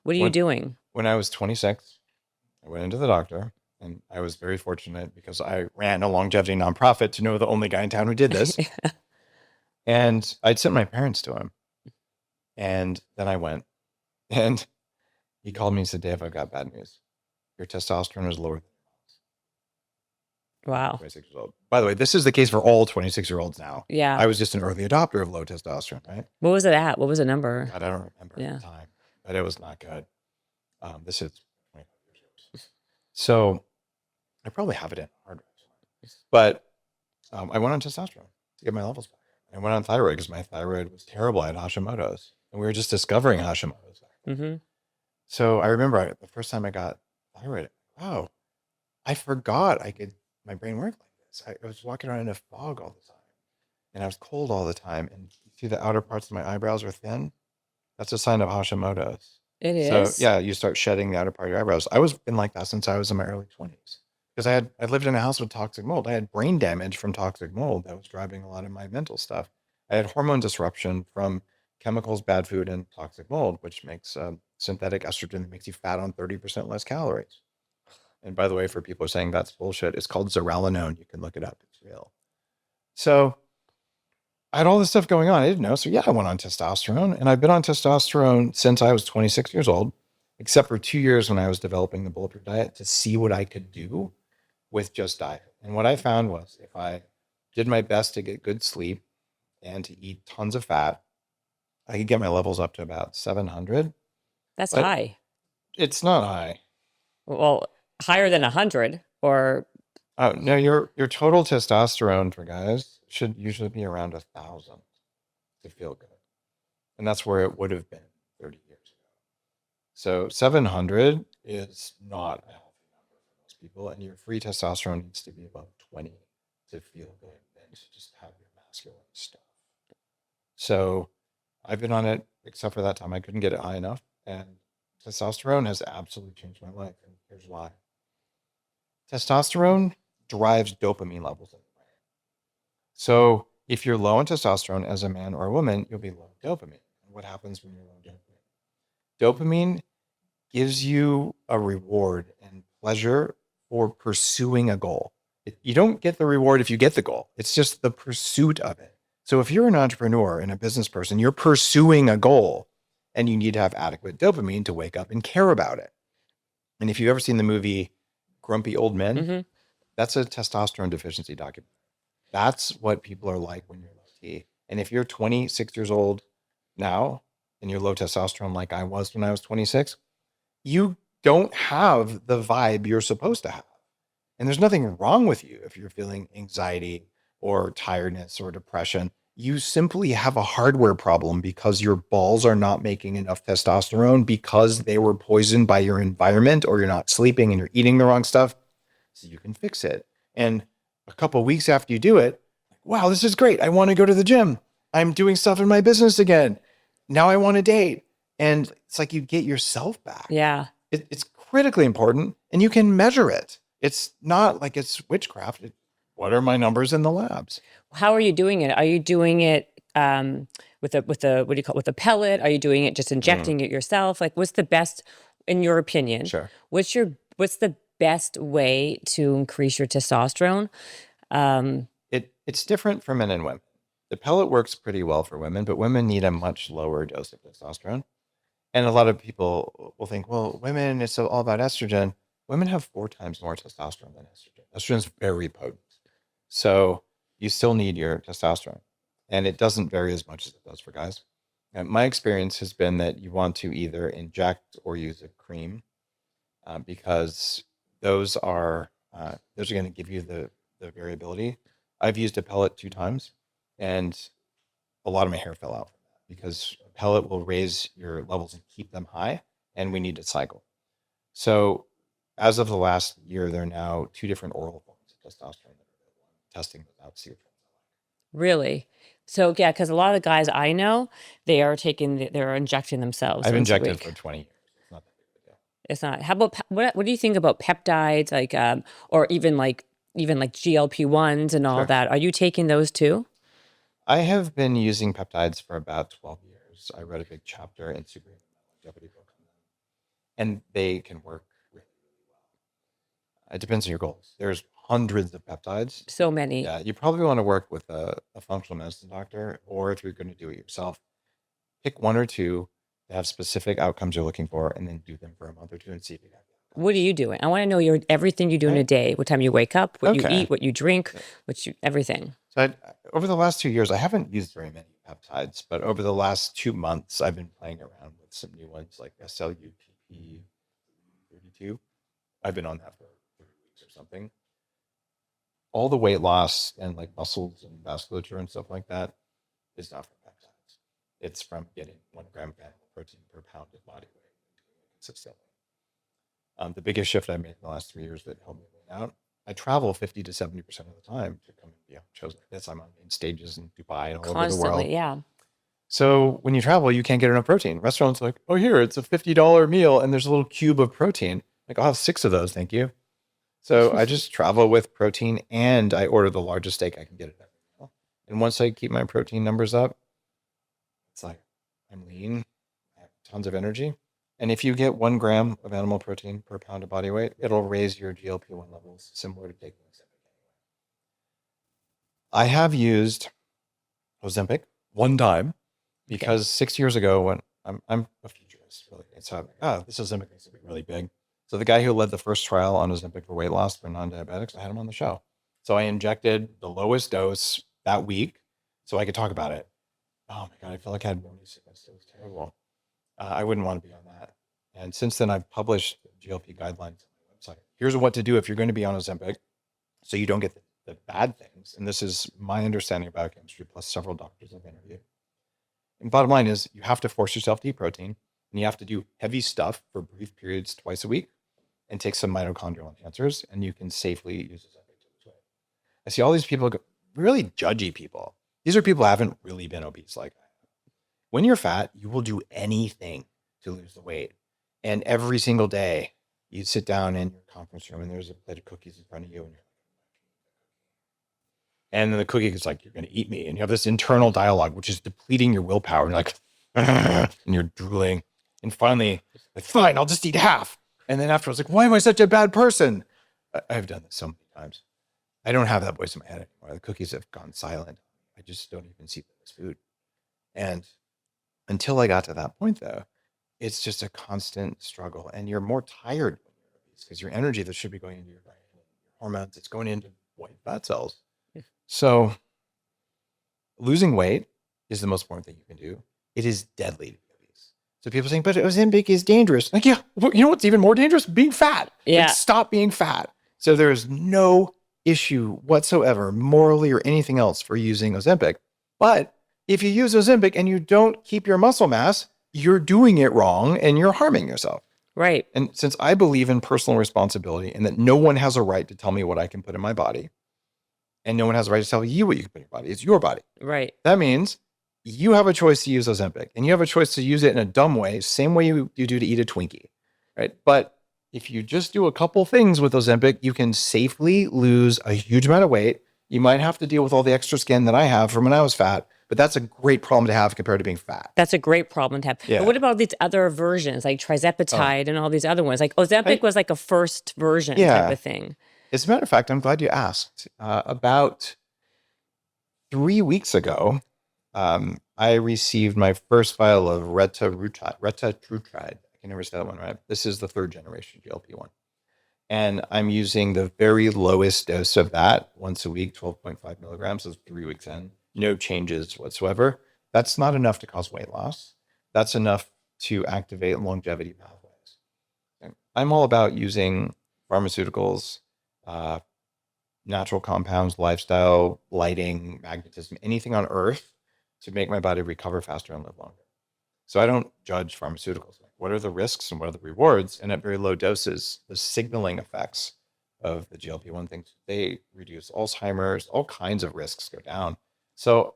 S1: what are you
S2: When,
S1: doing?
S2: when I was 26, I went into the doctor, and I was very fortunate because I ran a longevity nonprofit to know the only guy in town who did this. And I'd sent my parents to him. And then I went, and he called me and said, Dave, I've got bad news. Your testosterone is lower than
S1: Wow.
S2: 26 years old. By the way, this is the case for all 26-year-olds now.
S1: Yeah.
S2: I was just an early adopter of low testosterone, right?
S1: What was it at? What was the number?
S2: God, I don't remember at
S1: Yeah.
S2: the time, but it was not good. This is 25 years ago. So I probably have it in hard drive somewhere. But I went on testosterone to get my levels back. I went on thyroid because my thyroid was terrible. I had Hashimoto's, and we were just discovering Hashimoto's back then.
S1: Mm-hmm.
S2: So I remember the first time I got thyroid, wow, I forgot my brain worked like this. I was walking around in a fog all the time, and I was cold all the time. And you see the outer parts of my eyebrows are thin. That's a sign of Hashimoto's.
S1: It
S2: So
S1: is?
S2: yeah, you start shedding the outer part of your eyebrows. I was been like that since I was in my early 20s because I lived in a house with toxic mold. I had brain damage from toxic mold that was driving a lot of my mental stuff. I had hormone disruption from chemicals, bad food, and toxic mold, which makes synthetic estrogen that makes you fat on 30% less calories. And by the way, for people saying that's bullshit, it's called zearalenone. You can look it up. It's real. So I had all this stuff going on. I didn't know. So yeah, I went on testosterone, and I've been on testosterone since I was 26 years old, except for 2 years when I was developing the Bulletproof Diet to see what I could do with just diet. And what I found was if I did my best to get good sleep and to eat tons of fat, I could get my levels up to about 700.
S1: That's
S2: But
S1: high.
S2: it's not high.
S1: Well, higher than 100 or
S2: Oh no, your total testosterone for guys should usually be around 1,000 to feel good. And that's where it would have been 30 years ago. So 700 is not a healthy number for most people, and your free testosterone needs to be above 20 to feel good and to just have your masculine stuff. So I've been on it, except for that time I couldn't get it high enough, and testosterone has absolutely changed my life, and here's why. Testosterone drives dopamine levels in the brain. So if you're low in testosterone as a man or a woman, you'll be low in dopamine. And what happens when you're low in dopamine? Dopamine gives you a reward and pleasure for pursuing a goal. You don't get the reward if you get the goal. It's just the pursuit of it. So if you're an entrepreneur and a business person, you're pursuing a goal, and you need to have adequate dopamine to wake up and care about it. And if you've ever seen the movie Grumpy Old Men,
S1: mm-hmm.
S2: that's a testosterone deficiency documentary. That's what people are like when you're low T. And if you're 26 years old now and you're low testosterone like I was when I was 26, you don't have the vibe you're supposed to have. And there's nothing wrong with you if you're feeling anxiety or tiredness or depression. You simply have a hardware problem because your balls are not making enough testosterone because they were poisoned by your environment, or you're not sleeping and you're eating the wrong stuff. So you can fix it. And a couple of weeks after you do it, wow, this is great. I want to go to the gym. I'm doing stuff in my business again. Now I want to date. And it's like you get yourself back.
S1: Yeah.
S2: It's critically important, and you can measure it. It's not like it's witchcraft. What are my numbers in the labs?
S1: How are you doing it? Are you doing it with a what do you call it, with a pellet? Are you doing it just injecting it yourself? Like, what's the best, in your opinion?
S2: Sure.
S1: What's the best way to increase your testosterone?
S2: It's different for men and women. The pellet works pretty well for women, but women need a much lower dose of testosterone. And a lot of people will think, well, women, it's all about estrogen. Women have 4 times more testosterone than estrogen. Estrogen is very potent. So you still need your testosterone. And it doesn't vary as much as it does for guys. And my experience has been that you want to either inject or use a cream because those are going to give you the variability. I've used a pellet 2 times, and a lot of my hair fell out from that because a pellet will raise your levels and keep them high, and we need to cycle. So as of the last year, there are now 2 different oral forms of testosterone that are available. I'm testing those out to see which ones I like.
S1: Really? So yeah, because a lot of the guys I know, they're injecting themselves
S2: I've
S1: once a
S2: injected
S1: week.
S2: for 20 years. It's not that big of a deal.
S1: It's not. How about what do you think about peptides, like or even like GLP-1s and all
S2: Sure.
S1: that? Are you taking those too?
S2: I have been using peptides for about 12 years. I read a big chapter in Super Longevity book on them, and they can work really, really well. It depends on your goals. There's hundreds of peptides.
S1: So many.
S2: Yeah, you probably want to work with a functional medicine doctor, or if you're going to do it yourself, pick 1 or 2 that have specific outcomes you're looking for, and then do them for a month or 2 and see if you have the
S1: What are you doing? I want to know everything you do in a
S2: Right?
S1: day. What time you wake up, what you
S2: Okay.
S1: eat, what you drink,
S2: So
S1: everything.
S2: over the last 2 years, I haven't used very many peptides, but over the last 2 months, I've been playing around with some new ones like SLUPP32. I've been on that for 3 weeks or something. All the weight loss and like muscles and vasculature and stuff like that is not from peptides. It's from getting 1 gram of animal protein per pound of body weight and doing it consistently. The biggest shift I made in the last 3 years that helped me win out. I travel 50 to 70% of the time to come and be on shows like this. I'm on main stages in Dubai and all over the world.
S1: Constantly, yeah.
S2: So when you travel, you can't get enough protein. Restaurants are like, oh, here, it's a $50 meal and there's a little cube of protein. Like, I'll have 6 of those, thank you. So I just travel with protein and I order the largest steak I can get at every meal. And once I keep my protein numbers up, it's like I'm lean, I have tons of energy. And if you get 1 gram of animal protein per pound of body weight, it'll raise your GLP-1 levels similar to taking Ozempic. I have used Ozempic one time because 6 years ago when I'm a futurist, really. So this Ozempic needs to be really big. So the guy who led the first trial on Ozempic for weight loss for non-diabetics, I had him on the show. So I injected the lowest dose that week so I could talk about it. Oh my God, I felt like I had morning sickness. It was terrible. I wouldn't want to be on that. And since then, I've published GLP guidelines on my website. Here's what to do if you're going to be on Ozempic so you don't get the bad things. And this is my understanding of biochemistry plus several doctors I've interviewed. And bottom line is you have to force yourself to eat protein and you have to do heavy stuff for brief periods twice a week and take some mitochondrial enhancers and you can safely use Ozempic to lose weight. I see all these people, really judgy people. These are people who haven't really been obese like I have. When you're fat, you will do anything to lose the weight. And every single day you sit down in your conference room and there's a plate of cookies in front of you and you're like, and then the cookie is like, you're going to eat me. And you have this internal dialogue, which is depleting your willpower. And you're like, and you're drooling. And finally, like, fine, I'll just eat half. And then afterwards, like, why am I such a bad person? I've done this so many times. I don't have that voice in my head anymore. The cookies have gone silent. I just don't even see them as food. And until I got to that point, though, it's just a constant struggle. And you're more tired when you're obese because your energy that should be going into your brain, your hormones, it's going into white fat cells. So losing weight is the most important thing you can do. It is deadly to be obese. So people saying, but Ozempic is dangerous. Like, yeah, well, you know what's even more dangerous? Being fat.
S1: Yeah.
S2: Like, stop being fat. So there is no issue whatsoever, morally or anything else, for using Ozempic. But if you use Ozempic and you don't keep your muscle mass, you're doing it wrong and you're harming yourself.
S1: Right.
S2: And since I believe in personal responsibility and that no one has a right to tell me what I can put in my body, and no one has a right to tell you what you can put in your body. It's your body.
S1: Right.
S2: That means you have a choice to use Ozempic and you have a choice to use it in a dumb way, same way you do to eat a Twinkie, right? But if you just do a couple things with Ozempic, you can safely lose a huge amount of weight. You might have to deal with all the extra skin that I have from when I was fat, but that's a great problem to have compared to being fat.
S1: That's a great problem to have.
S2: Yeah.
S1: But what about these other versions, like Trizepatide and all these other ones? Like Ozempic was like a first version type of thing.
S2: As a matter of fact, I'm glad you asked. About 3 weeks ago, I received my first vial of retatrutide. I can never say that one right. This is the 3rd generation GLP-1. And I'm using the very lowest dose of that once a week, 12.5 milligrams. So 3 weeks in, no changes whatsoever. That's not enough to cause weight loss. That's enough to activate longevity pathways. And I'm all about using pharmaceuticals, natural compounds, lifestyle, lighting, magnetism, anything on earth to make my body recover faster and live longer. So I don't judge pharmaceuticals. Like, what are the risks and what are the rewards? And at very low doses, the signaling effects of the GLP-1 things, they reduce Alzheimer's, all kinds of risks go down. So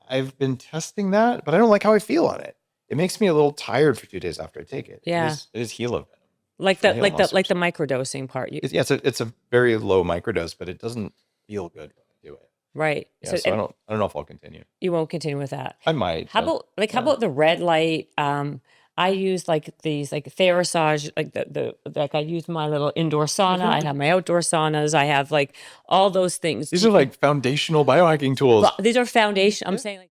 S2: I've been testing that, but I don't like how I feel on it. It makes me a little tired for 2 days after I take it.
S1: Yeah.
S2: It is healing.
S1: Like the microdosing part.
S2: It's a very low microdose, but it doesn't feel good when I do it.
S1: Right.
S2: Yeah, so I don't know if I'll continue.
S1: You won't continue with that.
S2: I might.
S1: How about the red light? I use like these like Therasage, like I use my little indoor sauna. I have my outdoor saunas. I have like all those things.
S2: These are like foundational biohacking tools.
S1: These are foundation. I'm saying like